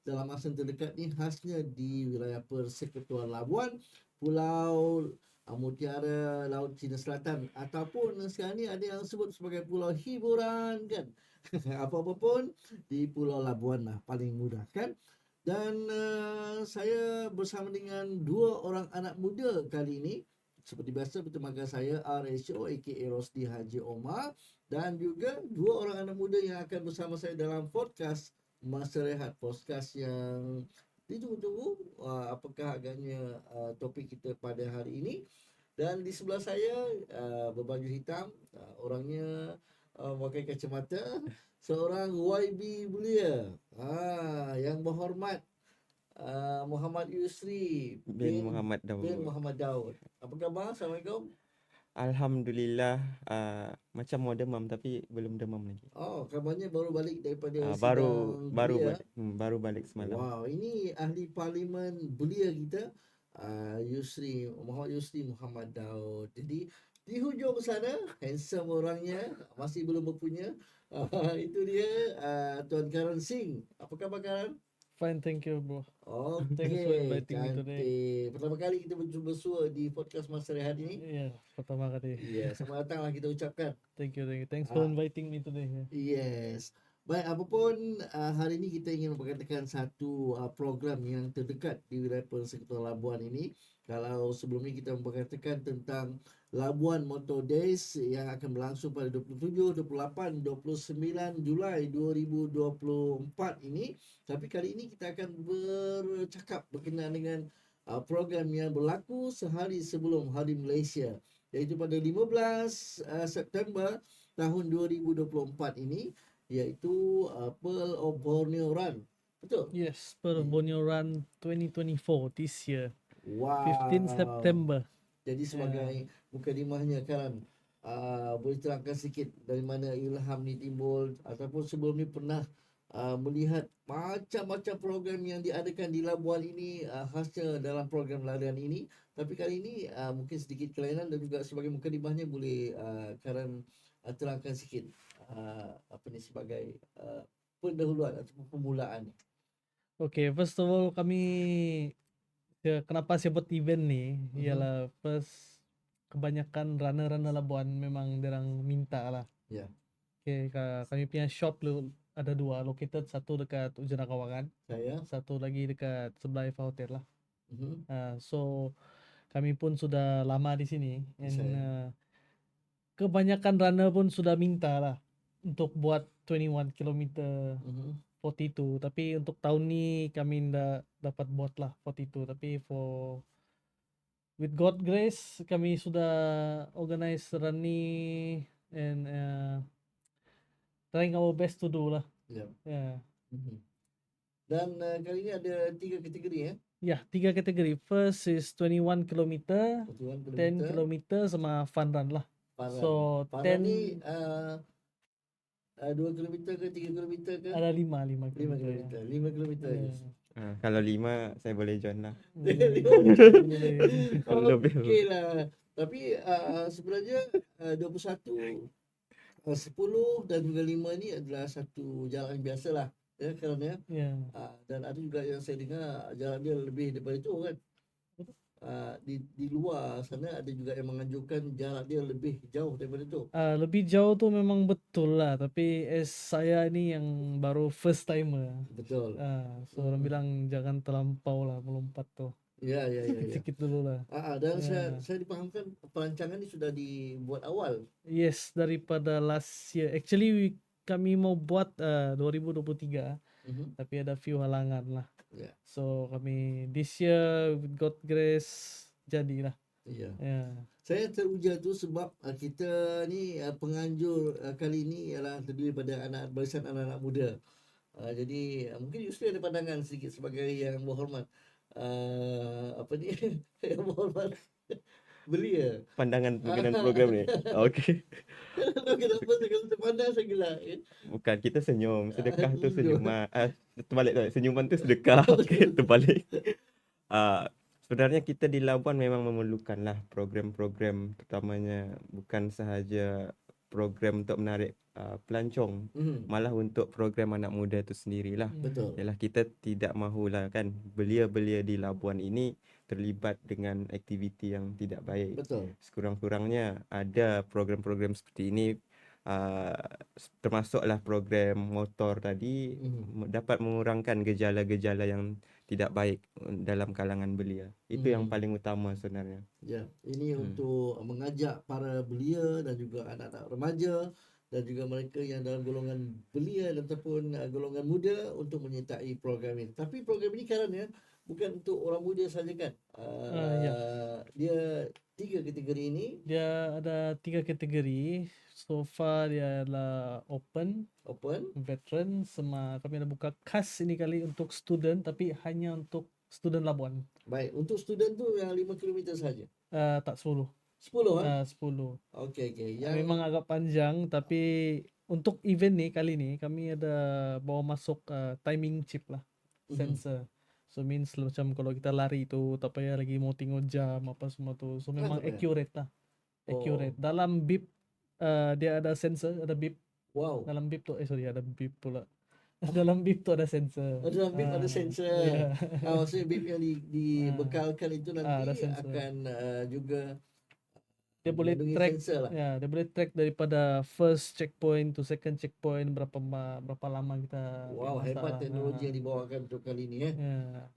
dalam masa terdekat ni khasnya di wilayah Persekutuan Labuan, Pulau Mutiara Laut Cina Selatan, ataupun sekarang ni ada yang sebut sebagai pulau hiburan kan. Apa-apa pun di Pulau Labuan lah paling mudah kan. Dan saya bersama dengan dua orang anak muda kali ini. Seperti biasa bertemakan saya RSO aka Rosdi Haji Omar, dan juga dua orang anak muda yang akan bersama saya dalam podcast Masa Rehat, podcast yang ditunggu-tunggu. Apakah agaknya topik kita pada hari ini. Dan di sebelah saya berbaju hitam, orangnya pakai kacamata, seorang YB belia, yang berhormat Muhammad Yusri bin Muhammad bin Daud. Muhammad Daud. Apa khabar? Assalamualaikum. Alhamdulillah, macam mau demam tapi belum demam lagi. Oh, kabarnya baru balik daripada Baru sidang baru belia. balik, baru balik semalam. Wow, ini ahli parlimen belia kita, Muhammad Yusri Muhammad Daud. Jadi di hujung sana, handsome orangnya, masih belum berpunya. Itu dia, Tuan Karan Singh. Apa khabar Karan? Fine, thank you, bro. Okey, Thanks for inviting me today. cantik. Pertama kali kita bersua di podcast Masa Rehat ini. Yeah, pertama kali. Ya, selamat datanglah kita ucapkan. Thank you. Thanks for Ah. inviting me today. Yeah. Yes. Baik, apapun hari ini kita ingin memperkatakan satu program yang terdekat di wilayah Persekutuan Labuan ini. Kalau sebelum ini kita memperkatakan tentang Labuan Motor Days yang akan berlangsung pada 27, 28, 29 Julai 2024 ini. Tapi kali ini kita akan bercakap berkenaan dengan program yang berlaku sehari sebelum Hari Malaysia, iaitu pada 15 September tahun 2024 ini, iaitu Pearl of Borneo Run. Betul? Yes, per Borneo Run 2024 this year, Wow. 15 September. Jadi sebagai mukadimahnya kan, boleh terangkan sikit dari mana ilham ni timbul, ataupun sebelum ni pernah melihat macam-macam program yang diadakan di Labuan ini, khasnya dalam program larian ini. Tapi kali ini mungkin sedikit kelainan, dan juga sebagai mukadimahnya boleh Karan terangkan sikit apa ni sebagai pendahuluan atau permulaan. Okay, first of all kenapa saya buat event ni, ialah first kebanyakan runner-runner Labuan memang derang minta lah. Ya. Okay, kami punya shop ada dua, located satu dekat Ujana Kawangan, Saya. satu lagi dekat sebelah Eva Hotel lah. Mhm. So kami pun sudah lama di sini, and Saya. kebanyakan runner pun sudah minta lah untuk buat 21 km Mhm. 42, tapi untuk tahun ni kami ndak dapat buat lah 42, tapi with God grace kami sudah organize run ni, and trying our best to do lah. Ya. Yeah. Mhm. Dan kali ini ada 3 kategori ya. Ya, 3 kategori. First is 21 km, 10 km sama fun run lah. Paran. So Paran 10 ni 2 km ke 3 km ke? ada 5 5 km. km. 5 km. Kalau 5 saya boleh join lah. Lebih. Okey lah. Tapi sebenarnya 21, 10 dan juga 5 ni adalah satu jalan biasalah ya, kerana Ya. dan ada juga yang saya dengar jalan dia lebih daripada itu kan. Di luar sana ada juga yang menganjurkan jarak dia lebih jauh daripada itu. Lebih jauh tu memang betul lah, tapi saya ni yang baru first timer. Betul. So orang bilang jangan terlampau lah melompat tu. Ya. Sikit-sikit dulu lah. Dan saya dipahamkan perancangan ni sudah dibuat awal. Yes, daripada last year. Actually kami mau buat 2023, tapi ada few halangan lah. Ya. So kami this year with God grace jadilah. Ya. Ya. Saya teruja tu sebab kita ni penganjur kali ni ialah terdiri pada barisan anak-anak muda. Jadi mungkin Yusri ada pandangan sedikit sebagai yang berhormat. Apa ni? Yang berhormat. Belia. pandangan berkenaan program ni. Okey. Kenapa kalau terpandang saya gelak? Bukan, kita senyum. Sedekah tu Aduh. senyuman. Terbalik tu. Senyuman tu sedekah. Okey, terbalik. Sebenarnya kita di Labuan memang memerlukanlah program-program, terutamanya bukan sahaja program untuk menarik pelancong, malah untuk program anak muda itu sendirilah. Betul. Yalah, kita tidak mahulah kan belia-belia di Labuan ini terlibat dengan aktiviti yang tidak baik. Betul. Sekurang-kurangnya ada program-program seperti ini, termasuklah program motor tadi, dapat mengurangkan gejala-gejala yang tidak baik dalam kalangan belia. Itu yang paling utama sebenarnya. Ya, ini untuk mengajak para belia dan juga anak-anak remaja dan juga mereka yang dalam golongan belia ataupun golongan muda untuk menyertai program ini. Tapi program ini kan ya bukan untuk orang muda saja kan? Ya. Dia 3 kategori ini. Dia ada 3 kategori. So far dia adalah open, veteran, sama kami ada buka khas ini kali untuk student tapi hanya untuk student Labuan. Baik, untuk student tu yang 5 km saja. Tak 10. 10 10. Okey. Memang agak panjang tapi untuk event ni kali ni kami ada bawa masuk timing chip lah, sensor. So means macam kalau kita lari tu tak payah lagi mau tengok jam apa semua tu. So memang tak payah? accurate lah. Accurate. Dalam beep dia ada sensor, ada beep. Wow. Dalam beep tu ada beep pula. Dalam beep tu ada sensor. Dalam beep ada sensor. Ya. Maksudnya beep yang dibekalkan itu ada nanti sensor. akan juga Dia boleh melindungi track sensor lah. Ya, dia boleh track daripada first checkpoint to second checkpoint berapa lama kita Wow, masak. hebat teknologi yang dibawakan untuk kali ini. Ya.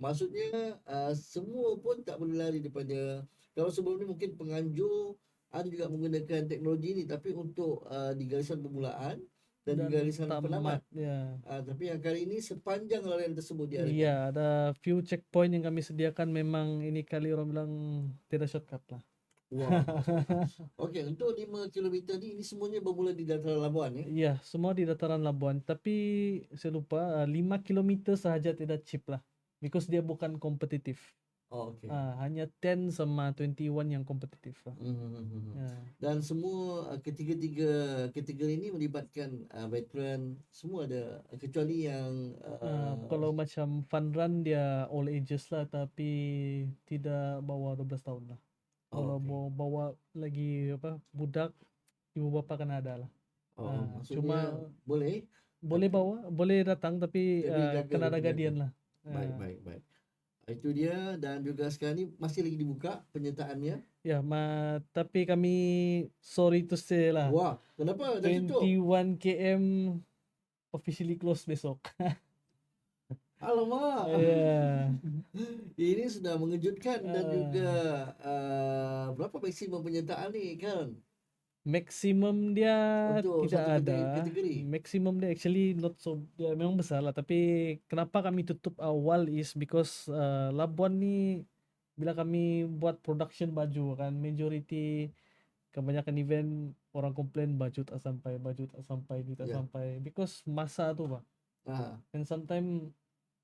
Maksudnya semua pun tak boleh lari daripada, kalau sebelum ni mungkin penganjur ada juga menggunakan teknologi ini tapi untuk di garisan permulaan dan di garisan penamat. Ya. Tapi yang kali ini sepanjang larian tersebut dia ada. Iya, ada few checkpoint yang kami sediakan, memang ini kali orang bilang tidak shortcut lah. Wow. Okey, untuk 5 km ni ini semuanya bermula di dataran Labuan ya. Iya, semua di dataran Labuan. Tapi saya lupa 5 km sahaja tidak chip lah. Because dia bukan kompetitif. Oh, okey. Hanya 10 sama 21 yang kompetitif lah. Ya. Dan semua ketiga-tiga kategori ini melibatkan veteran, semua ada kecuali yang Kalau macam fun run dia all ages lah, tapi tidak bawah 12 tahun lah. Kalau mau bawa lagi budak, ibu bapa kan ada lah. maksudnya Cuma boleh bawa, boleh datang tapi jaga kena ada penjaga. guardian lah. Baik. Itu dia, dan juga sekarang ni masih lagi dibuka penyertaannya. Ya, tapi kami sorry to say lah. Wah, kenapa dah tutup? 21 km officially close besok. Alamak. Ya. Ini sudah mengejutkan dan juga berapa maksimum penyertaan ni kan? Maksimum dia Untuk tidak satu ada. kategori. Maksimum dia actually not so, dia memang besar lah. Tapi kenapa kami tutup awal is because Labuan ni bila kami buat production baju kan, majority kebanyakan event orang komplain baju tak sampai, ni tak Ya. sampai. Because masa tu pak. And sometimes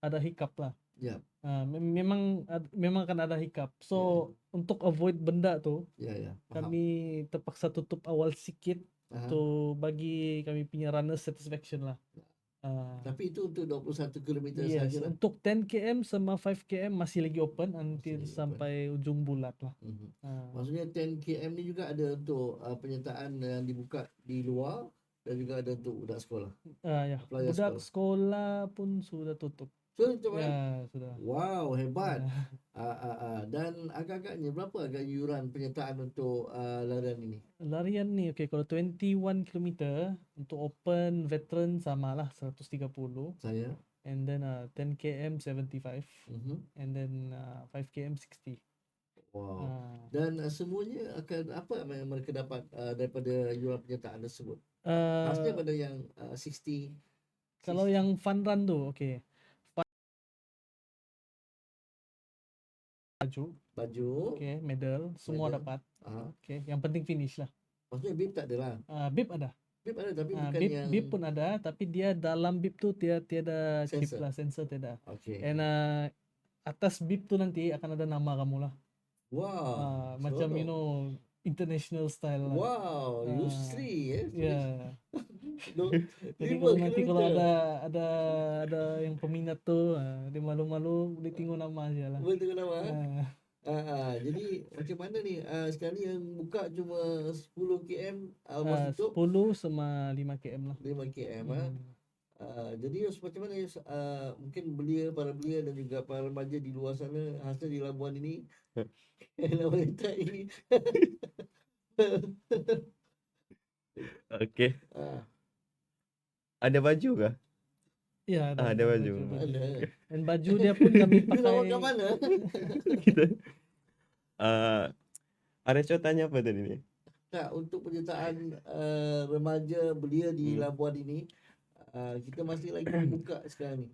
ada hiccup lah. Ya. Memang akan ada hiccup. So untuk avoid benda tu, Ya. kami terpaksa tutup awal sikit untuk bagi kami punya runner satisfaction lah. Tapi itu untuk 21 km Yes, saja lah. untuk 10 km sama 5 km masih lagi open until Masih sampai ujung bulat lah. Maksudnya 10 km ni juga ada untuk penyertaan yang dibuka di luar dan juga ada untuk budak sekolah. Ya, Pelajar budak sekolah pun sudah tutup. So itu kan? Ya, sudah. Wow, hebat. Dan agak-agaknya berapa agak iuran penyertaan untuk larian ini? Larian ni kalau 21 km untuk open veteran samalah 130. Saya. And then 10 km 75. And then 5 km 60. Wow. Dan semuanya akan apa yang mereka dapat daripada iuran penyertaan tersebut? Khasnya pada yang 60. Kalau yang fun run tu, baju, medal, semua Medal. dapat. Yang penting finish lah. Maksudnya bib tak ada lah. Bib ada. Bib ada tapi bukan bib, yang bib pun ada, tapi dia dalam bib tu tiada chip Sensor. lah, sensor tiada. Okey. And atas bib tu nanti akan ada nama kamu lah. Wow, Macam you seronok. know international style lah. Wow, Ah, Yusri ya. No, Jadi 5 kalau nanti kalau kilometer. ada yang peminat tuh, dia malu-malu boleh tengok nama aja lah. Betul nama. Ah, Jadi macam mana ni? Sekarang ni yang buka cuma 10 km, almost tutup 10 sama 5 km lah. 5 km. Hmm. Jadi macam mana mungkin belia, para belia dan juga para remaja di luar sana, hasil di Labuan ini nak menyertai. Okey. Ah, Ada baju kah? Ya ada Ada baju. Ada. Dan baju dia pun kami You nak kat pakai. mana? Kita Arecho tanya apa tadi ni? Tak, untuk penyertaan remaja belia di Hmm. Labuan ini, kita masih lagi buka sekarang ni.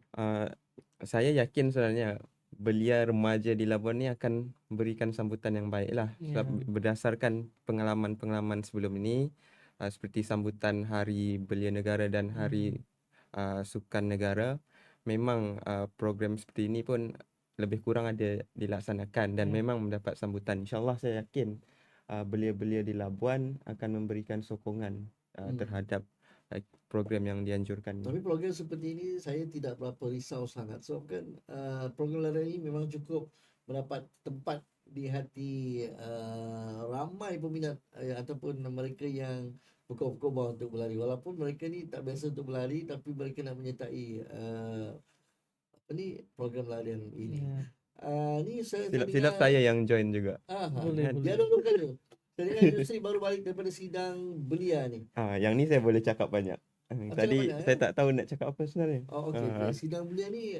Saya yakin sebenarnya belia remaja di Labuan ni akan berikan sambutan yang baik lah. Sebab Ya. berdasarkan pengalaman-pengalaman sebelum ini, seperti sambutan Hari Belia Negara dan Hari Sukan Negara, memang program seperti ini pun lebih kurang ada dilaksanakan dan Ya. memang mendapat sambutan. InsyaAllah saya yakin belia-belia di Labuan akan memberikan sokongan terhadap program yang dianjurkan. Tapi program seperti ini saya tidak berapa risau sangat sebab kan program lari ini memang cukup mendapat tempat di hati ramai peminat ataupun mereka yang berkorban untuk berlari, walaupun mereka ni tak biasa untuk berlari tapi mereka nak menyertai apa ni program larian ini. Ya. Ni saya Silap-silap saya yang join juga. Boleh, Dia boleh. dulu kan tu. Saya dengar Yusri baru balik daripada sidang belia ni. Yang ni saya boleh cakap banyak. Tadi banyak, saya tak tahu nak cakap apa sebenarnya. Okey. Sidang belia ni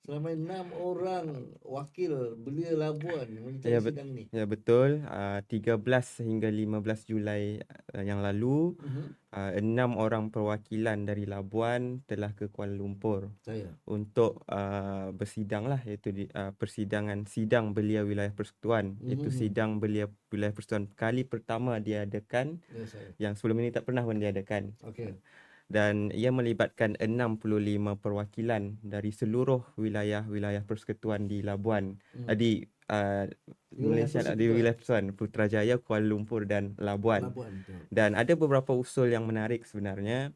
selama 6 orang wakil belia Labuan menyertai Ya, sidang ni. Ya betul. 13 hingga 15 Julai yang lalu, 6 orang perwakilan dari Labuan telah ke Kuala Lumpur Saya. untuk bersidang lah, iaitu persidangan sidang belia wilayah persekutuan, iaitu sidang belia wilayah persekutuan kali pertama diadakan, Ya, saya. yang sebelum ini tak pernah pun diadakan. Okey. Dan ia melibatkan 65 perwakilan dari seluruh wilayah-wilayah persekutuan di Labuan. Di Malaysia, di wilayah persekutuan Putrajaya, Kuala Lumpur dan Labuan. Betul. Dan ada beberapa usul yang menarik sebenarnya.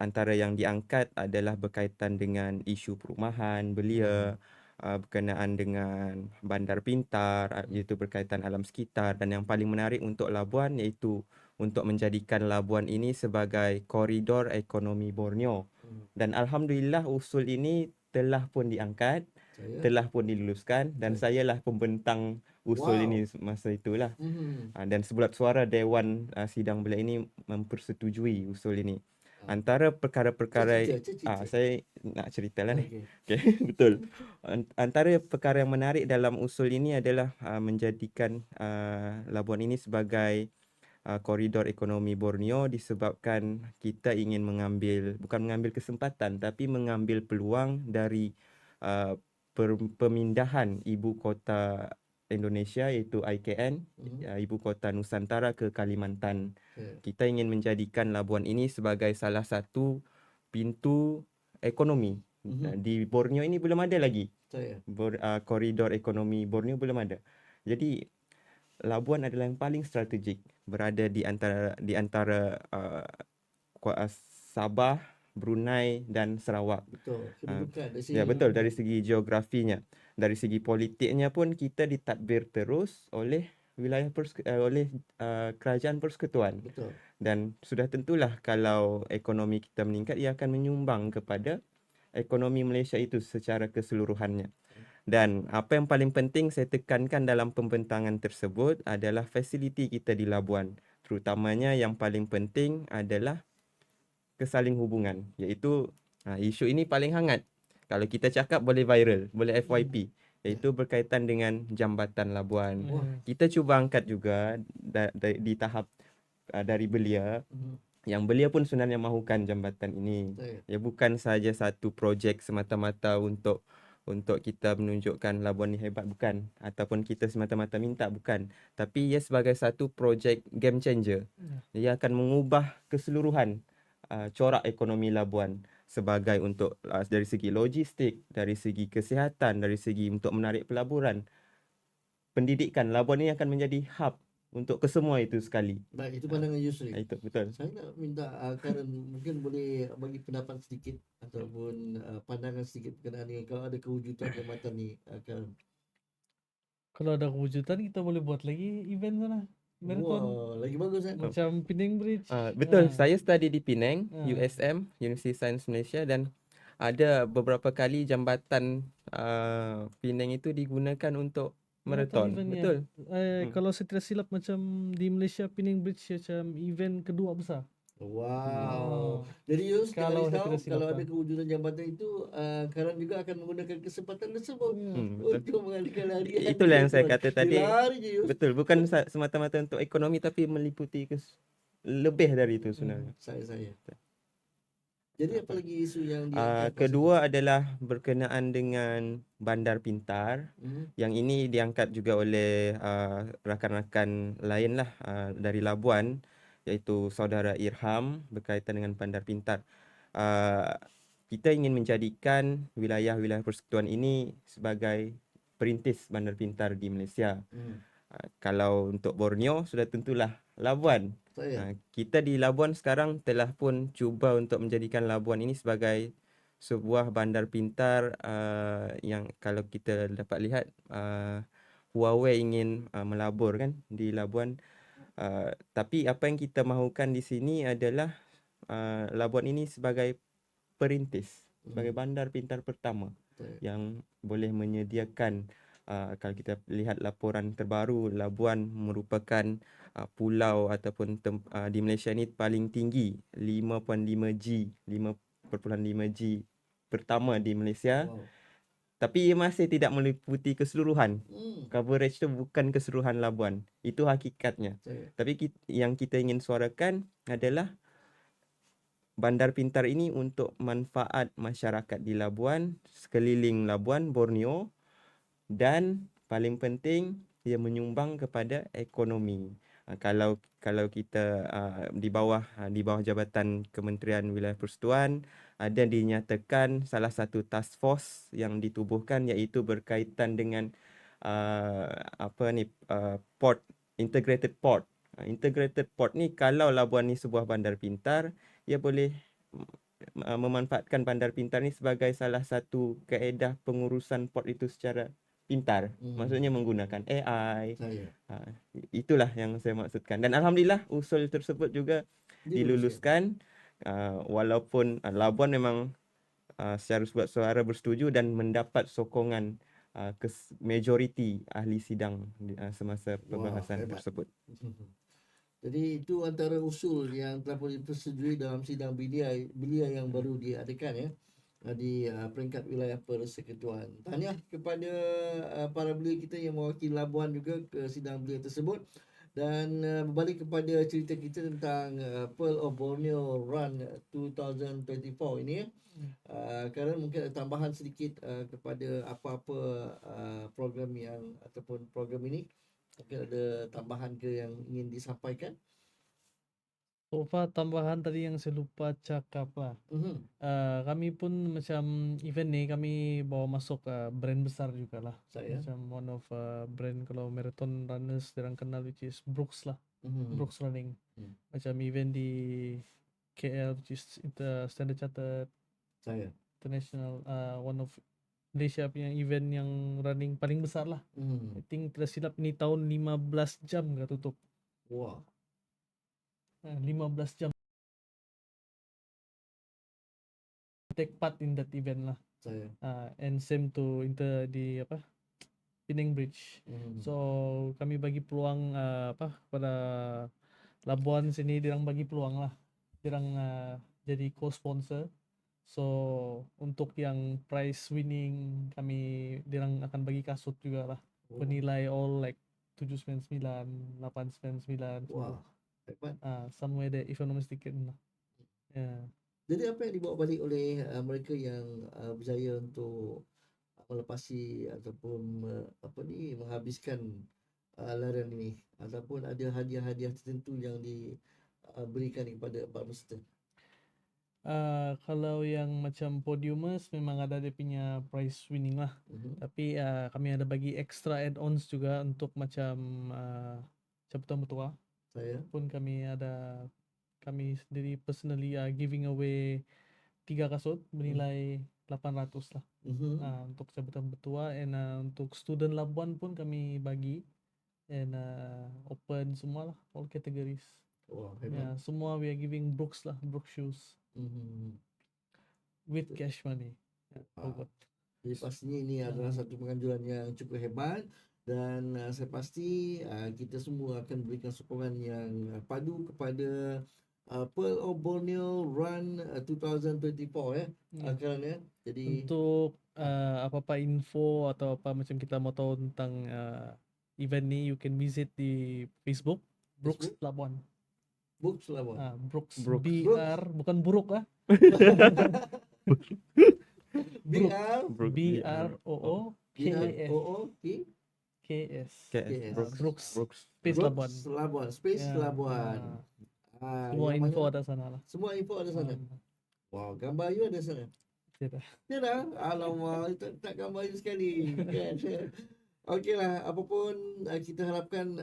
Antara yang diangkat adalah berkaitan dengan isu perumahan belia, berkenaan dengan bandar pintar, iaitu berkaitan alam sekitar, dan yang paling menarik untuk Labuan iaitu untuk menjadikan Labuan ini sebagai koridor ekonomi Borneo. Dan alhamdulillah usul ini telah pun diangkat, telah pun diluluskan, dan sayalah pembentang usul ini masa itulah. Dan sebulat suara Dewan Sidang Belia ini mempersetujui usul ini. Antara perkara-perkara saya nak ceritalah ni. Okay, betul. Antara perkara yang menarik dalam usul ini adalah menjadikan Labuan ini sebagai koridor ekonomi Borneo, disebabkan kita ingin bukan mengambil kesempatan tapi mengambil peluang dari pemindahan ibu kota Indonesia iaitu IKN, ibu kota Nusantara ke Kalimantan. Kita ingin menjadikan Labuan ini sebagai salah satu pintu ekonomi. Di Borneo ini belum ada lagi. Koridor ekonomi Borneo belum ada. Jadi Labuan adalah yang paling strategik, berada di antara Sabah, Brunei dan Sarawak. Betul. Kedudukan dari Ya betul, dari segi geografinya. Dari segi politiknya pun kita ditadbir terus oleh wilayah oleh kerajaan persekutuan. Betul. Dan sudah tentulah kalau ekonomi kita meningkat, ia akan menyumbang kepada ekonomi Malaysia itu secara keseluruhannya. Dan apa yang paling penting saya tekankan dalam pembentangan tersebut adalah fasiliti kita di Labuan. Terutamanya yang paling penting adalah kesaling hubungan, iaitu isu ini paling hangat. Kalau kita cakap boleh viral, boleh FYP, iaitu berkaitan dengan Jambatan Labuan. Kita cuba angkat juga di tahap dari belia, yang belia pun sebenarnya mahukan jambatan ini. Ya, bukan saja satu projek semata-mata untuk kita menunjukkan Labuan ni hebat, bukan, ataupun kita semata-mata minta, bukan, tapi ia sebagai satu projek game changer. Ia akan mengubah keseluruhan corak ekonomi Labuan. sebagai untuk dari segi logistik, dari segi kesihatan, dari segi untuk menarik pelaburan, pendidikan, Labuan ini akan menjadi hub untuk kesemua itu sekali. Baik, itu Ah, pandangan Yusri. Itu betul. Saya nak minta Karen mungkin boleh bagi pendapat sedikit ataupun pandangan sedikit berkenaan dengan kalau ada kewujudan jambatan ni, Karen. Kalau ada kewujudan kita boleh buat lagi event sana. Marathon Wah, lagi bagus kan? macam Penang Bridge. Betul, Ah, saya study di Penang, ah. USM, University Sains Malaysia, dan ada beberapa kali jambatan Penang itu digunakan untuk marathon. eventnya. Betul. Kalau saya tidak silap macam di Malaysia Penang Bridge macam event kedua besar. Wow. Oh. Jadi Yus, Kalau kita saya tahu tidak silap, kalau ada Kak. kewujudan jambatan itu, Karen juga akan menggunakan kesempatan tersebut Betul. untuk mengadakan larian. Itulah yang saya tuan. kata Dia tadi. lari je Yus. Betul, bukan semata-mata untuk ekonomi tapi meliputi lebih dari itu sebenarnya. Saya. Jadi apa lagi isu yang diangkat? Kedua adalah berkenaan dengan bandar pintar. Yang ini diangkat juga oleh rakan-rakan lain lah dari Labuan, iaitu saudara Irham, berkaitan dengan bandar pintar. Kita ingin menjadikan wilayah-wilayah persekutuan ini sebagai perintis bandar pintar di Malaysia. Kalau untuk Borneo sudah tentulah Labuan. Saya. Kita di Labuan sekarang telah pun cuba untuk menjadikan Labuan ini sebagai sebuah bandar pintar yang kalau kita dapat lihat Huawei ingin melabur kan di Labuan. Tapi apa yang kita mahukan di sini adalah Labuan ini sebagai perintis, sebagai bandar pintar pertama yang boleh menyediakan, kalau kita lihat laporan terbaru, Labuan merupakan pulau ataupun di Malaysia ni paling tinggi 5.5G pertama di Malaysia. Wow. Tapi ia masih tidak meliputi keseluruhan. Coverage tu bukan keseluruhan Labuan. Itu hakikatnya. Saya. Tapi yang kita ingin suarakan adalah bandar pintar ini untuk manfaat masyarakat di Labuan, sekeliling Labuan, Borneo, dan paling penting ia menyumbang kepada ekonomi. Kalau kita di bawah jabatan Kementerian Wilayah Persekutuan, ada dinyatakan salah satu task force yang ditubuhkan iaitu berkaitan dengan port, integrated port. Integrated port ni kalau Labuan ni sebuah bandar pintar, ia boleh memanfaatkan bandar pintar ni sebagai salah satu kaedah pengurusan port itu secara pintar. Maksudnya menggunakan AI. Saya. Itulah yang saya maksudkan. Dan alhamdulillah usul tersebut juga diluluskan. Walaupun Labuan memang secara suara bersetuju dan mendapat sokongan majoriti ahli sidang semasa pembahasan tersebut. Jadi itu antara usul yang telah pun dipersetujui dalam sidang belia yang baru diadakan ya di peringkat wilayah persekutuan. Tahniah kepada para belia kita yang mewakili Labuan juga ke sidang belia tersebut. Dan berbalik kepada cerita kita tentang Pearl of Borneo Run 2024 ini ya. Kerana mungkin ada tambahan sedikit kepada apa-apa program yang ataupun program ini. Mungkin ada tambahan ke yang ingin disampaikan? So far tambahan tadi yang saya lupa cakap lah. Kami pun macam event ni kami bawa masuk brand besar jugalah. Saya. Macam one of brand kalau marathon runners diorang kenal which is Brooks lah. Brooks Running. Macam event di KL which is Standard Chartered Saya. International, one of Malaysia punya event yang running paling besar lah. I think tidak silap ni tahun 15 jam ke tutup. Wah. 15 jam take part in that event lah. Saya. And same to di Penang Bridge. So kami bagi peluang kepada Labuan sini, dirang bagi peluang lah. Dirang jadi co-sponsor. So untuk yang prize winning kami dirang akan bagi kasut juga lah. Bernilai all like 799, 899. Wah. Hebat. Somewhere there if I'm not mistaken lah. Yeah. Jadi apa yang dibawa balik oleh mereka yang berjaya untuk melepasi ataupun menghabiskan larian ini, ataupun ada hadiah-hadiah tertentu yang diberikan kepada para peserta? Kalau yang macam podiumers memang ada dia punya prize winning lah. Tapi kami ada bagi extra add-ons juga untuk macam cabutan bertuah Saya. pun kami sendiri personally giving away 3 kasut bernilai 800 lah. Untuk cabutan bertuah, and untuk student Labuan pun kami bagi, and open semua lah, all categories. Wah, Ya, hebat. semua we are giving Brooks lah, Brooks shoes with cash money. Ya, forgot. Jadi pastinya ini adalah satu penganjuran yang cukup hebat, dan saya pasti kita semua akan berikan sokongan yang padu kepada Pearl of Borneo Run 2024 ya. Ya. Kerana jadi Untuk apa-apa info atau apa macam kita mau tahu tentang event ni, you can visit di Facebook Brooks Facebook? Labuan. Brooks Labuan. Brooks, Brooks. BR bukan buruk BR BROOKS. Brooks. Brooks Space Labuan. Labuan, Space Ya, Labuan. semua yang info mana? ada sana lah. Semua info ada sana. Wow, gambar you ada sana. Tidak. Tiada. Alamak, tak gambar you sekali kan. Okeylah, apapun kita harapkan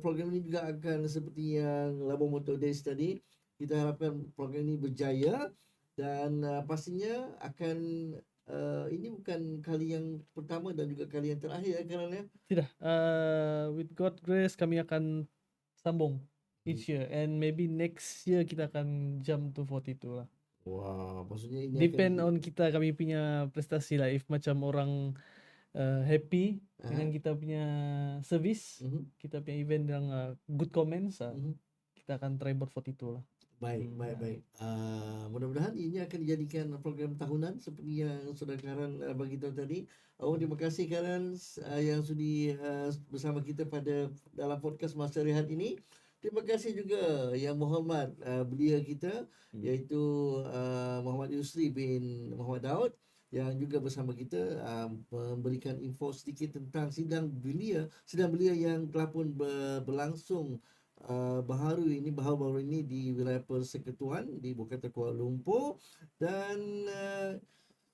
program ini juga akan seperti yang Labuan Motor Days tadi. Kita harapkan program ini berjaya, dan pastinya akan ini bukan kali yang pertama dan juga kali yang terakhir kerana Tidak. With God grace kami akan sambung each year, and maybe next year kita akan jump to 42 lah. wah, maksudnya ini Depend akan on kita, kami punya prestasi lah. If macam orang happy dengan kita punya service, kita punya event yang good comments, kita akan try buat 42 lah. Baik. Mudah-mudahan ini akan dijadikan program tahunan seperti yang Saudara Karan bagi tahu tadi. Terima kasih Karan yang sudi bersama kita pada dalam podcast Masa Rehat ini. Terima kasih juga Yang Berhormat belia kita, iaitu Muhammad Yusri bin Muhammad Daud, yang juga bersama kita memberikan info sedikit tentang sidang belia yang telah pun berlangsung baru-baru ini di wilayah Persekutuan di Ibu Kota Kuala Lumpur. Dan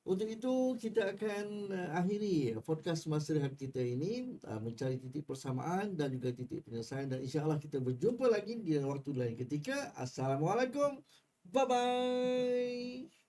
untuk itu kita akan akhiri podcast Masa Rehat kita ini, mencari titik persamaan dan juga titik penyelesaian, dan insya-Allah kita berjumpa lagi di waktu lain ketika. Assalamualaikum. Bye bye.